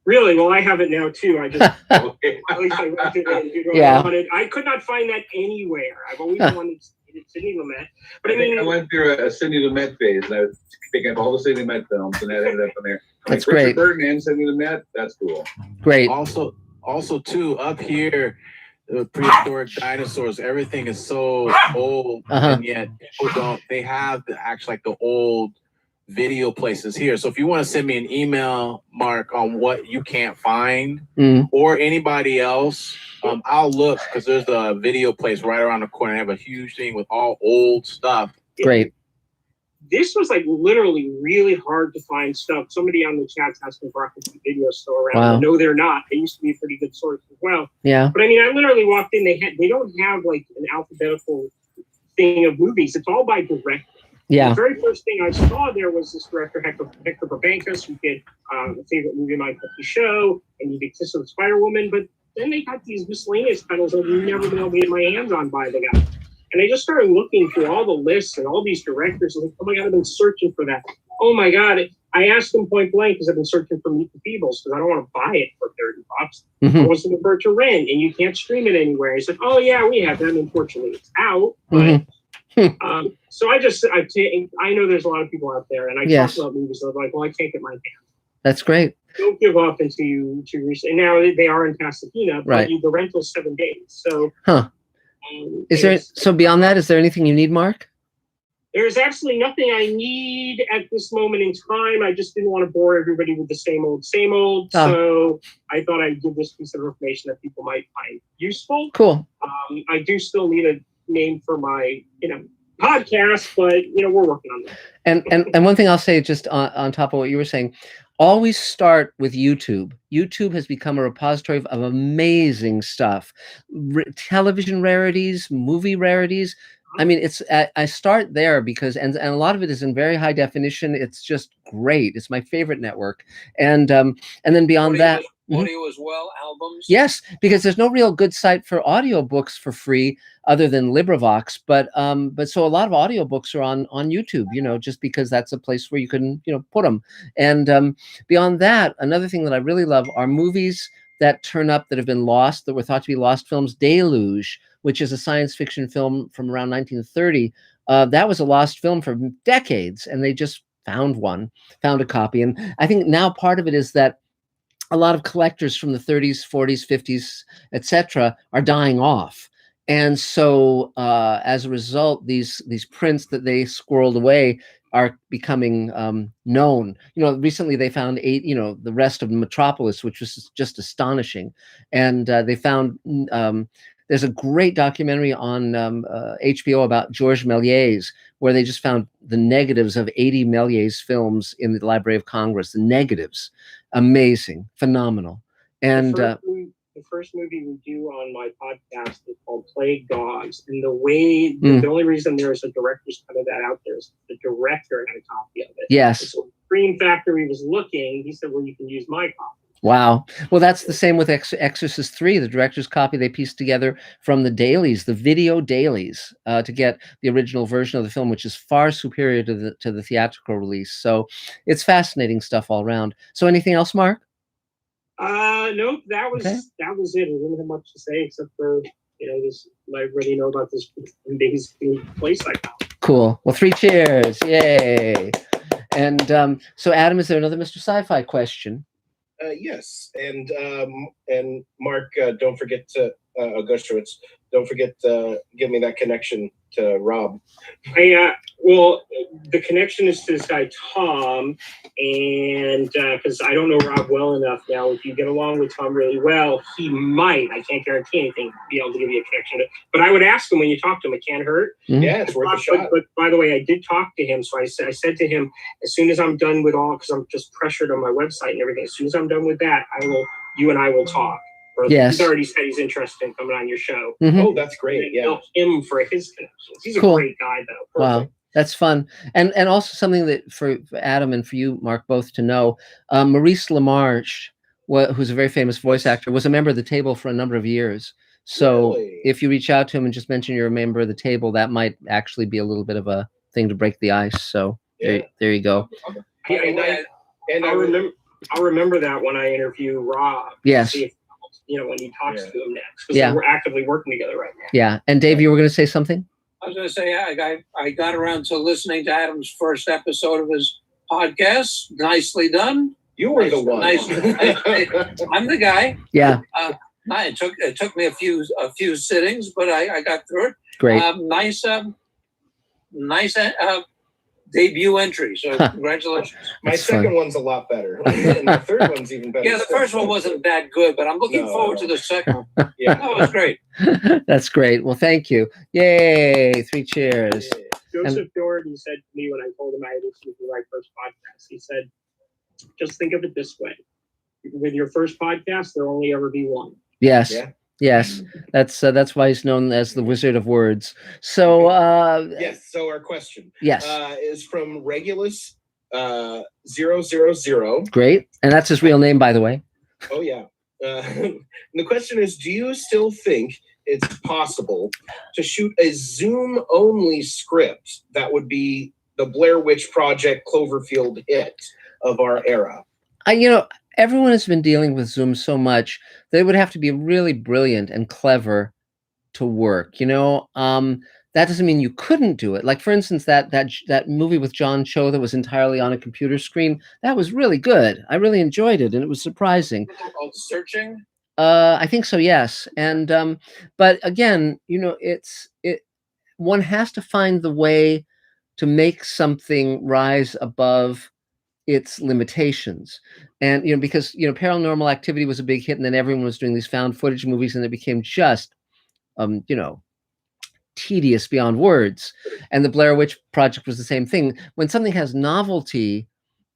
Really? Well, I have it now too. I just at least I rented it. I could not find that anywhere. I've always wanted Sidney Lumet, but I went through a Sidney Lumet phase, and I was picking up all the Sidney Lumet films, and that ended up in there. That's great. Richard Burton and Sidney Lumet. That's cool. Great. Also too, up here, the prehistoric dinosaurs. Everything is so old, and yet people don't. They have the old video places here. So if you want to send me an email, Mark, on what you can't find, or anybody else, I'll look, because there's a video place right around the corner. I have a huge thing with all old stuff. Great. This was literally really hard to find stuff. Somebody on the chat's asking for a video store around. Wow. No, they're not. They used to be a pretty good source as well. Yeah. But I literally walked in. They don't have an alphabetical thing of movies. It's all by director. Yeah. The very first thing I saw there was this director, Hector Babankas, who did the favorite movie of my puppy show, and he did Kiss of the Spider-Woman. But then they got these miscellaneous titles I've never been able to get my hands on by the guy. And I just started looking through all the lists and all these directors. And oh my God, I've been searching for that. Oh my God. I asked him point blank, because I've been searching for Meet the Feebles, because I don't want to buy it for $30. Mm-hmm. I was looking for it to rent, and you can't stream it anywhere. He's like, oh yeah, we have that. Unfortunately, it's out. But so I know there's a lot of people out there, and I talk about movies that are like, well, I can't get my hands. That's great. Don't give up until you reach. And now they are in Pasadena, but the rental's 7 days. So, so beyond that, is there anything you need, Mark? There's absolutely nothing I need at this moment in time. I just didn't want to bore everybody with the same old. So I thought I'd give this piece of information that people might find useful. Cool. I do still need a name for my, podcast, but we're working on that. And one thing I'll say, just on top of what you were saying, always start with YouTube. YouTube has become a repository of amazing stuff, television rarities, movie rarities. I start there because, and a lot of it is in very high definition. It's just great. It's my favorite network. And then beyond that, audio as well, albums? Yes, because there's no real good site for audiobooks for free other than LibriVox, but so a lot of audiobooks are on YouTube, just because that's a place where you can, put them. And beyond that, another thing that I really love are movies that turn up that have been lost, that were thought to be lost films. Deluge, which is a science fiction film from around 1930. That was a lost film for decades, and they just found a copy. And I think now part of it is that a lot of collectors from the 30s, 40s, 50s, etc., are dying off. And so as a result, these prints that they squirreled away are becoming known. Recently they found the rest of Metropolis, which was just astonishing. And they found, there's a great documentary on HBO about Georges Méliès, where they just found the negatives of 80 Méliès films in the Library of Congress, the negatives. Amazing, phenomenal. And the first movie we do on my podcast is called Plague Dogs. And the only reason there's a director's cut of that out there is the director had a copy of it. Yes. And so Screen Factory was looking, he said, well, you can use my copy. Wow. Well, that's the same with Exorcist 3, the director's copy they pieced together from the dailies, the video dailies, to get the original version of the film, which is far superior to the theatrical release. So it's fascinating stuff all around. So anything else, Mark? Nope, that was it. I didn't have much to say except for, this, I already know about this amazing place I found. Cool. Well, 3 cheers. Yay. And so Adam, is there another Mr. Sci-Fi question? Yes, and Mark, don't forget to Augustowitz. Don't forget to give me that connection to Rob. Well, the connection is to this guy Tom, and because I don't know Rob well enough now. If you get along with Tom really well, he might. I can't guarantee anything. Be able to give you a connection. But I would ask him when you talk to him. It can't hurt. Mm-hmm. Yeah, it's worth a shot. But by the way, I did talk to him. So I said to him, as soon as I'm done with all, because I'm just pressured on my website and everything. As soon as I'm done with that, you and I will talk. Yes. He's already said he's interested in coming on your show. Mm-hmm. Oh, that's great. Yeah. Help him for his connections. He's cool. a great guy, though. Perfect. Wow. That's fun. And also something that for Adam and for you, Mark, both to know, Maurice LaMarche, who's a very famous voice actor, was a member of the table for a number of years. So if you reach out to him and just mention you're a member of the table, that might actually be a little bit of a thing to break the ice. So there you go. I'll remember that when I interview Rob. Yes. See if, when he talks to him next. Because we're actively working together right now. Yeah. And Dave, you were going to say something? I was going to say, I got around to listening to Adam's first episode of his podcast. Nicely done. You were the one. I'm the guy. Yeah. It took me a few sittings, but I got through it. Great. Nice debut entry. So congratulations. My second one's a lot better. And the third one's even better. Yeah, the first one wasn't that good, but I'm looking forward to the second one. Yeah, that was great. That's great. Well, thank you. Yay! 3 cheers. Joseph Doherty said to me when I told him I had listened to my first podcast, he said, just think of it this way. With your first podcast, there'll only ever be one. Yes. Yeah. Yes, that's why he's known as the Wizard of Words. So yes. So our question, is from Regulus 000. Great, and that's his real name, by the way. Oh yeah. The question is: do you still think it's possible to shoot a Zoom-only script that would be the Blair Witch Project Cloverfield hit of our era? Everyone has been dealing with Zoom so much that it would have to be really brilliant and clever to work. That doesn't mean you couldn't do it. Like, for instance, that movie with John Cho that was entirely on a computer screen, that was really good. I really enjoyed it, and it was surprising. Called Searching? I think so, yes. And but again, one has to find the way to make something rise above its limitations. And because Paranormal Activity was a big hit, and then everyone was doing these found footage movies, and it became just tedious beyond words. And the Blair Witch Project was the same thing. When something has novelty,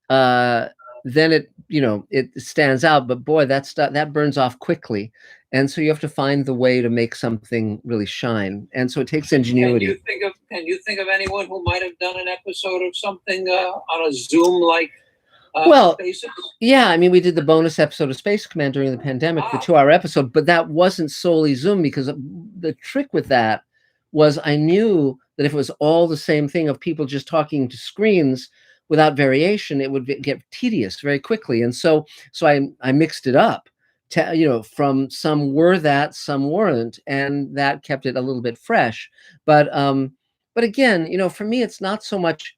then it stands out, but boy, that burns off quickly. And so you have to find the way to make something really shine. And so it takes ingenuity. Can you think of anyone who might have done an episode of something on a Zoom like Well, spaces? yeah, I mean, we did the bonus episode of Space Command during the pandemic, the 2-hour episode, but that wasn't solely Zoom, because the trick with that was I knew that if it was all the same thing of people just talking to screens without variation, it would get tedious very quickly. And so I mixed it up, from some were that, some weren't, and that kept it a little bit fresh. But again, for me, it's not so much,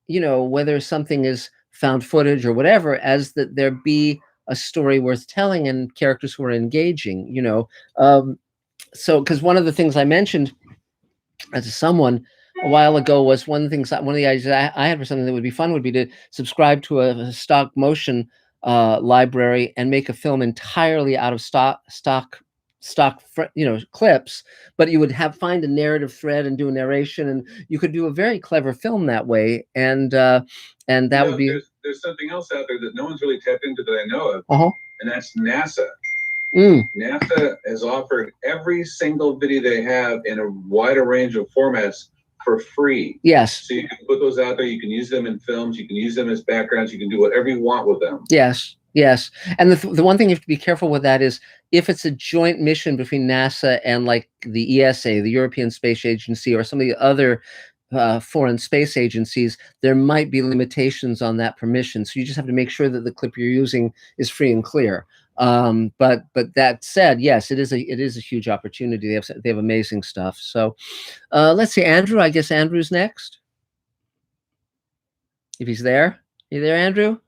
whether something is found footage or whatever, as that there be a story worth telling and characters who are engaging, so because one of the things I mentioned as someone a while ago was one of the ideas I had for something that would be fun would be to subscribe to a stop motion library and make a film entirely out of stock clips, but you would find a narrative thread and do a narration, and you could do a very clever film that way. And that would be. There's something else out there that no one's really tapped into that I know of, and that's NASA. NASA has offered every single video they have in a wider range of formats for free. Yes. So you can put those out there. You can use them in films. You can use them as backgrounds. You can do whatever you want with them. Yes. Yes. And the one thing you have to be careful with that is if it's a joint mission between NASA and like the ESA, the European Space Agency, or some of the other foreign space agencies, there might be limitations on that permission. So you just have to make sure that the clip you're using is free and clear. But that said, yes, it is a huge opportunity. They have amazing stuff. So let's see, Andrew. I guess Andrew's next. If he's there, you there, Andrew?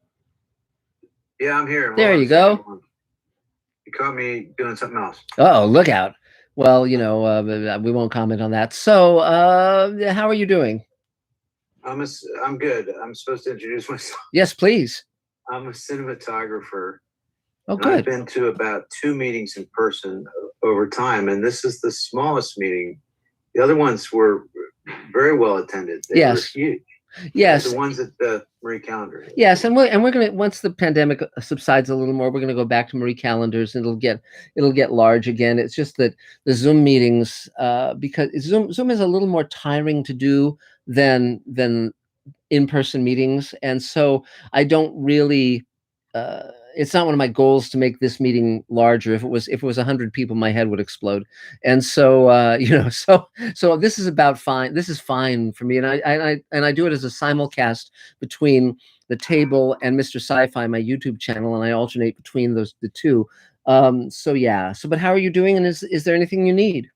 Yeah, I'm here. There you go. You caught me doing something else. Oh, look out. Well, we won't comment on that. So, how are you doing? I'm good. I'm supposed to introduce myself. Yes, please. I'm a cinematographer. Oh, good. I've been to about 2 meetings in person over time, and this is the smallest meeting. The other ones were very well attended. They were huge. Yes. The ones at the Marie Calendar. Yes, and we're gonna, once the pandemic subsides a little more, we're gonna go back to Marie Calendars, and it'll get large again. It's just that the Zoom meetings, because Zoom is a little more tiring to do than in-person meetings, and so I don't really. It's not one of my goals to make this meeting larger. If it was 100 people, my head would explode. And so, so this is about fine. This is fine for me. And I do it as a simulcast between the table and Mr. Sci-Fi, my YouTube channel, and I alternate between the two. So yeah. So, but how are you doing? And is there anything you need?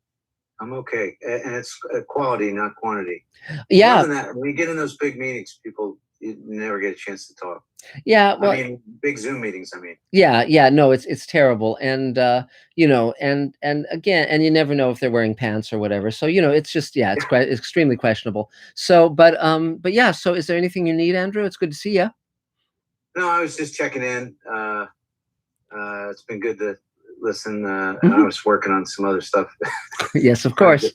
I'm okay, and it's quality, not quantity. Yeah. More than that, when you get in those big meetings, you never get a chance to talk. Yeah, well, I mean, big Zoom meetings. I mean, yeah, no, it's terrible, and and again, and you never know if they're wearing pants or whatever. So it's just it's quite extremely questionable. So, but yeah. So, is there anything you need, Andrew? It's good to see you. No, I was just checking in. It's been good to listen. And I was working on some other stuff. Yes, of course.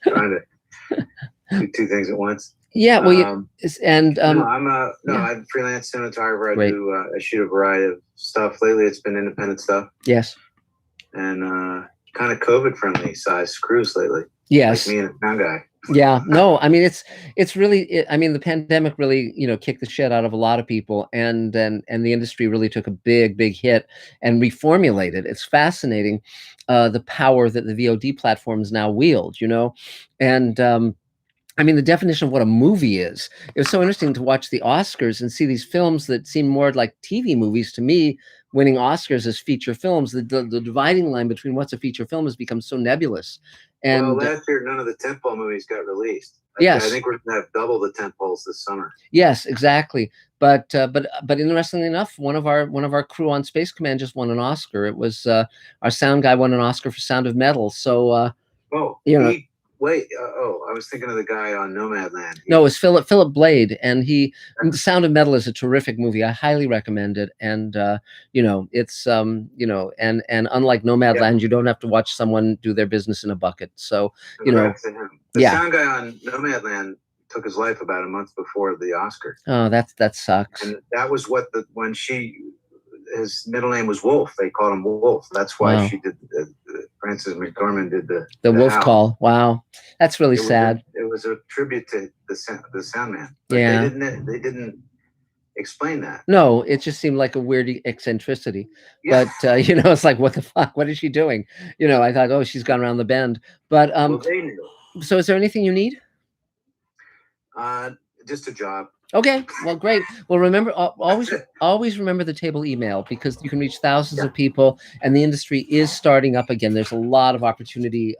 Trying to do 2 things at once. Yeah, well, I'm a freelance cinematographer. I shoot a variety of stuff. Lately, it's been independent stuff. Yes, and kind of COVID friendly size crews lately. Yes, like me and a sound guy. Yeah, no, I mean it's really. I mean, the pandemic really kicked the shit out of a lot of people, and the industry really took a big hit and reformulated. It's fascinating, the power that the VOD platforms now wield. And. I mean, the definition of what a movie is. It was so interesting to watch the Oscars and see these films that seem more like TV movies to me, winning Oscars as feature films. The dividing line between what's a feature film has become so nebulous. And last year, none of the tentpole movies got released. Yes, I think we're going to have double the tentpoles this summer. Yes, exactly. But interestingly enough, one of our crew on Space Command just won an Oscar. It was our sound guy won an Oscar for Sound of Metal. So I was thinking of the guy on Nomadland. No, it was Philip Blade, and Sound of Metal is a terrific movie. I highly recommend it. And it's and unlike Nomadland, you don't have to watch someone do their business in a bucket. So the sound guy on Nomadland took his life about a month before the Oscar. Oh, that sucks. And that was his middle name was Wolf. They called him Wolf. That's why she did Frances McDormand did the Wolf Howl. Call. Wow, that's really sad. It was a tribute to the sound man. Yeah, they didn't explain that. No, it just seemed like a weird eccentricity. Yeah. But you know, it's like, what the fuck? What is she doing? You know, I thought, oh, she's gone around the bend. But Well, they knew. so is there anything you need? Just a job. Okay, well, great. Well, remember, always remember the table email, because you can reach thousands of people, and the industry is starting up again. There's a lot of opportunity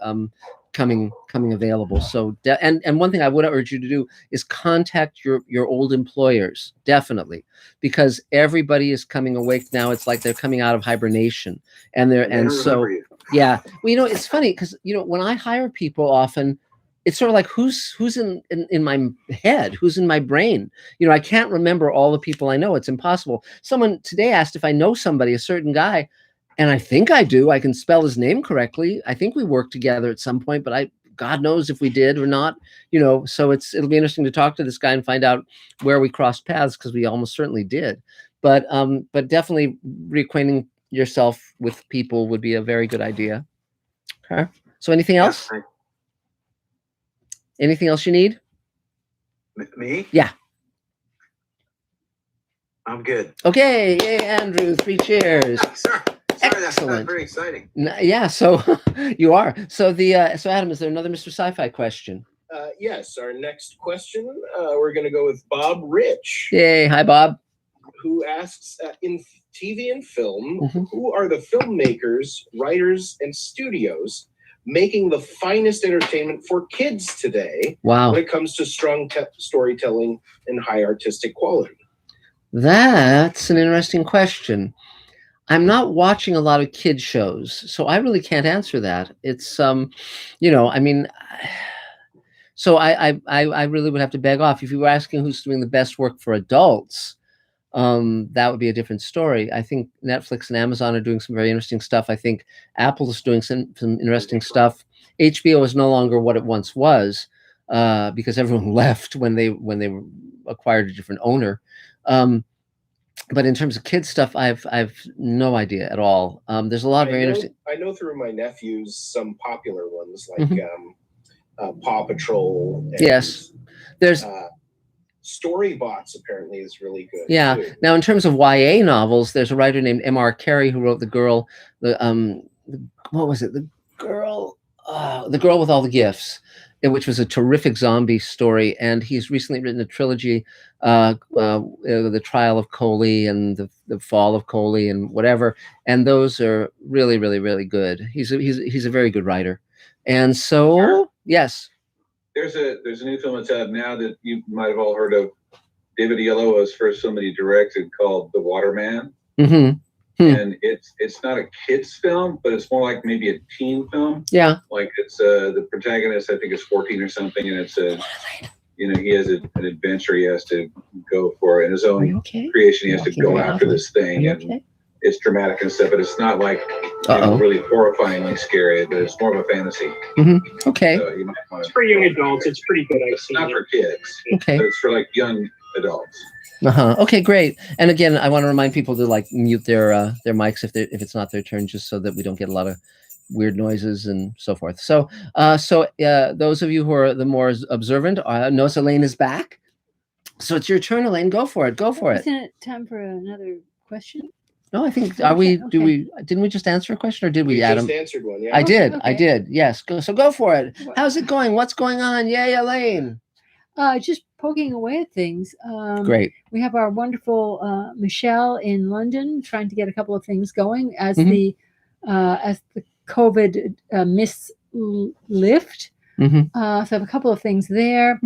coming available. So, and one thing I would urge you to do is contact your old employers, definitely, because everybody is coming awake now. It's like they're coming out of hibernation, and so yeah. Well, you know, it's funny because, you know, when I hire people, often it's sort of like, who's in my head, who's in my brain. You know, I can't remember all the people I know. It's impossible. Someone today asked if I know somebody, a certain guy, and I think I do. I can spell his name correctly. I think we worked together at some point, but God knows if we did or not. You know, so it'll be interesting to talk to this guy and find out where we crossed paths, because we almost certainly did. But definitely reacquainting yourself with people would be a very good idea. Okay. So anything else? Anything else you need? Me? Yeah. I'm good. Okay. Yay, Andrew. 3 cheers. Sorry, that's not very exciting. Yeah. So you are. So so Adam, is there another Mr. Sci-Fi question? Yes. Our next question, we're going to go with Bob Rich. Yay. Hi, Bob. Who asks, in TV and film, who are the filmmakers, writers, and studios making the finest entertainment for kids today? Wow. When it comes to strong storytelling and high artistic quality? That's an interesting question. I'm not watching a lot of kid shows, so I really can't answer that. It's you know, I mean, so I really would have to beg off. If you were asking who's doing the best work for adults, that would be a different story. I think Netflix and Amazon are doing some very interesting stuff. I think Apple is doing some interesting stuff. HBO is no longer what it once was, because everyone left when they acquired a different owner. But in terms of kids stuff, I've no idea at all. There's a lot of very interesting. I know through my nephews some popular ones like Paw Patrol. And, yes, there's. Storybots apparently is really good. Yeah. Too. Now, in terms of YA novels, there's a writer named M.R. Carey who wrote what was it? The girl with all the gifts, which was a terrific zombie story. And he's recently written a trilogy, The Trial of Coley and the Fall of Coley and whatever. And those are really, really, really good. He's a very good writer. And so, yes. There's a new film that's out now that you might have all heard of. David Oyelowo's first film that he directed called The Waterman. And it's not a kid's film, but it's more like maybe a teen film. Yeah. Like it's the protagonist, I think, is 14 or something, and it's you know, he has an adventure he has to go for in his own creation. He has to go after this thing, and it's dramatic and stuff, but it's not like really horrifyingly scary, but it's more of a fantasy. Okay. So you might want it's for young adults. It's pretty good. It's not for kids. Okay. But it's for like young adults. Okay, great. And again, I want to remind people to like mute their mics if it's not their turn, just so that we don't get a lot of weird noises and so forth. So those of you who are the more observant, notice Elaine is back. So it's your turn, Elaine. Go for it. Isn't it time for another question? No, I think didn't we just answer a question, or did we, Adam? Just answered one, yeah. I did. Yes. Go for it. How's it going? What's going on? Yay, Elaine. Just poking away at things. Great. We have our wonderful Michelle in London trying to get a couple of things going as the COVID mists lift. So I have a couple of things there.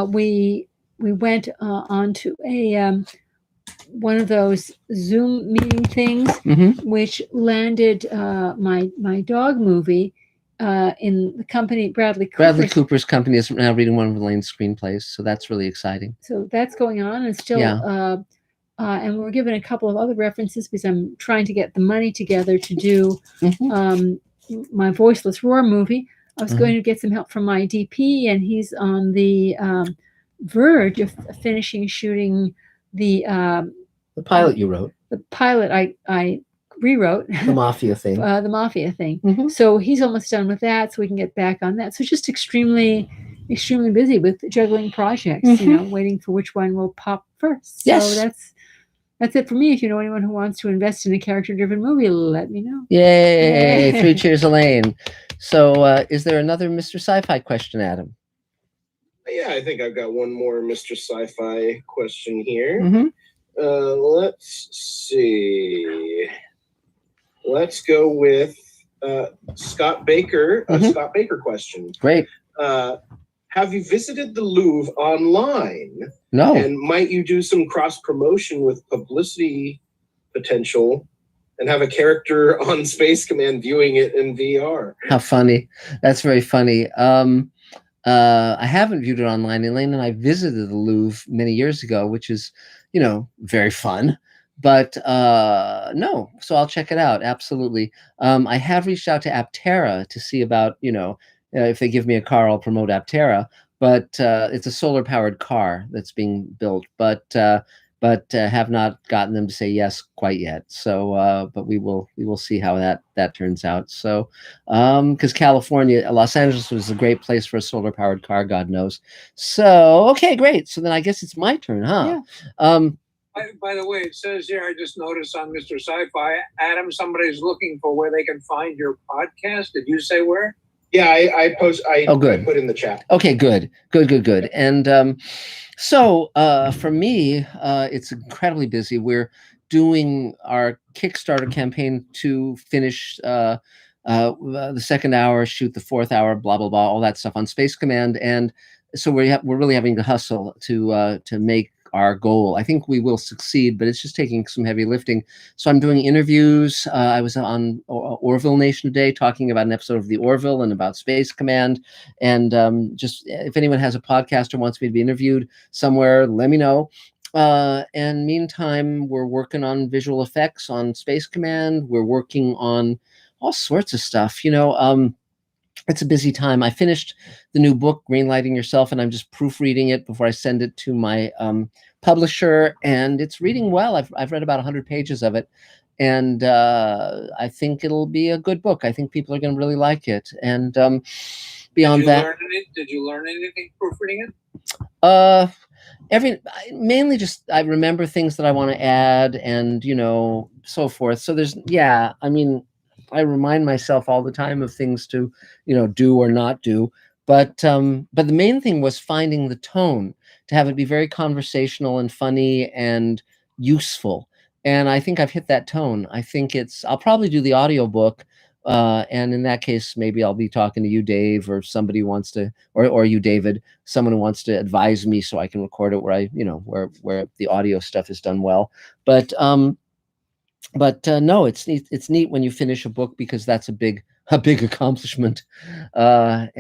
We went onto a one of those Zoom meeting things, which landed my dog movie in the company Bradley Cooper's company is now reading one of Elaine's screenplays, so that's really exciting. So that's going on, and still, and we're given a couple of other references because I'm trying to get the money together to do my Voiceless Roar movie. I was going to get some help from my DP, and he's on the verge of finishing shooting the pilot you wrote. The pilot I rewrote. The mafia thing. The mafia thing. So he's almost done with that, so we can get back on that. So just extremely busy with juggling projects, you know, waiting for which one will pop first. Yes. So that's it for me. If you know anyone who wants to invest in a character-driven movie, let me know. Yay! 3 cheers, Elaine. So, is there another Mr. Sci-Fi question, Adam? Yeah, I think I've got one more Mr. Sci-Fi question here. Mm-hmm. Let's see. Let's go with Scott Baker. A Scott Baker question. Great. Have you visited the Louvre online? No. And might you do some cross promotion with publicity potential and have a character on Space Command viewing it in VR? How funny. That's very funny. I haven't viewed it online. Elaine and I visited the Louvre many years ago, which is, very fun. But no, so I'll check it out. Absolutely. I have reached out to Aptera to see about, if they give me a car, I'll promote Aptera. But it's a solar powered car that's being built. But have not gotten them to say yes quite yet. So, but we will see how that turns out. So, because California, Los Angeles was a great place for a solar powered car, God knows. So, okay, great. So then I guess it's my turn, huh? Yeah. By the way, it says here, I just noticed on Mr. Sci-Fi, Adam, somebody's looking for where they can find your podcast. Did you say where? Yeah, I post. Oh, good. I put in the chat. Okay, good. And so for me, it's incredibly busy. We're doing our Kickstarter campaign to finish the second hour, shoot the fourth hour, blah blah blah, all that stuff on Space Command, and so we're really having to hustle to make our goal. I think we will succeed, but it's just taking some heavy lifting. So I'm doing interviews. I was on Orville Nation today talking about an episode of the Orville and about Space Command. And just if anyone has a podcast or wants me to be interviewed somewhere, let me know. And meantime, we're working on visual effects on Space Command. We're working on all sorts of stuff. It's a busy time. I finished the new book, Greenlighting Yourself, and I'm just proofreading it before I send it to my publisher. And it's reading well. I've read about 100 pages of it, and I think it'll be a good book. I think people are going to really like it. And beyond that, did you learn anything proofreading it? Mainly just I remember things that I want to add, and so forth. So I remind myself all the time of things to, do or not do. But the main thing was finding the tone, to have it be very conversational and funny and useful. And I think I've hit that tone. I think I'll probably do the audiobook. And in that case, maybe I'll be talking to you, Dave, or somebody who wants to, or you, David, someone who wants to advise me so I can record it where where the audio stuff is done well. But no, it's neat. It's neat when you finish a book, because that's a big accomplishment. But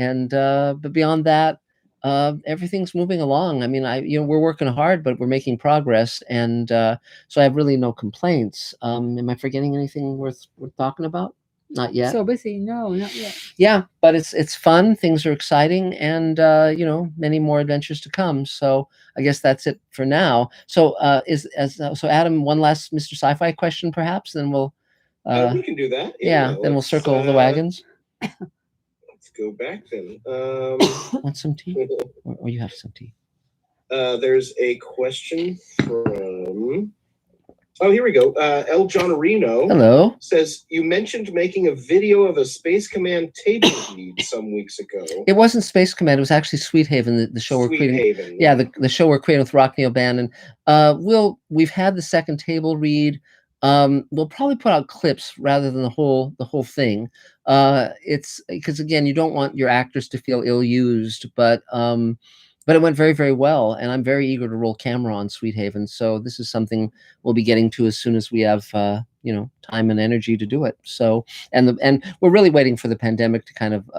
beyond that, everything's moving along. I mean, we're working hard, but we're making progress, and so I have really no complaints. Am I forgetting anything worth talking about? Not yet. So busy. No, not yet. Yeah, but it's fun. Things are exciting, and many more adventures to come. So I guess that's it for now. So so Adam, one last Mr. Sci-Fi question, perhaps, then we'll. We can do that. Yeah, then we'll circle the wagons. Let's go back then. Want some tea? Or you have some tea? There's a question from. Oh, here we go. El John Reno. Hello. Says, you mentioned making a video of a Space Command table read some weeks ago. It wasn't Space Command. It was actually Sweet Haven, the show we're creating. Haven. Yeah, the show we're creating with Rock Neil Band. And we've had the second table read. We'll probably put out clips rather than the whole thing. It's because, again, you don't want your actors to feel ill-used, but it went very, very well, and I'm very eager to roll camera on Sweet Haven. So this is something we'll be getting to as soon as we have time and energy to do it. So and we're really waiting for the pandemic to kind of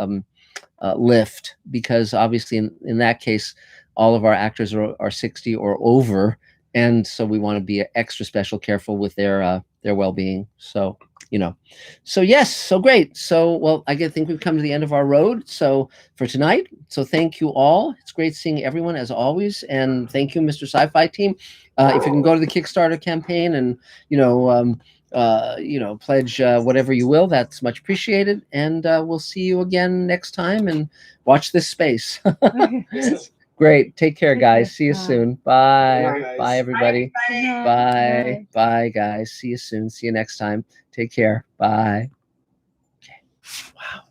lift, because obviously in that case all of our actors are 60 or over, and so we want to be extra special careful with their well-being. So yes, so great. So, well, I think we've come to the end of our road. So for tonight, so thank you all. It's great seeing everyone as always. And thank you, Mr. Sci-Fi team. If you can go to the Kickstarter campaign and, pledge whatever you will, that's much appreciated. And we'll see you again next time, and watch this space. Great. Take care, guys. care. See you Bye. soon. Bye. Bye, Bye, everybody. Bye. Bye. Bye, guys. See you soon. See you next time. Take care. Bye. Okay. Wow.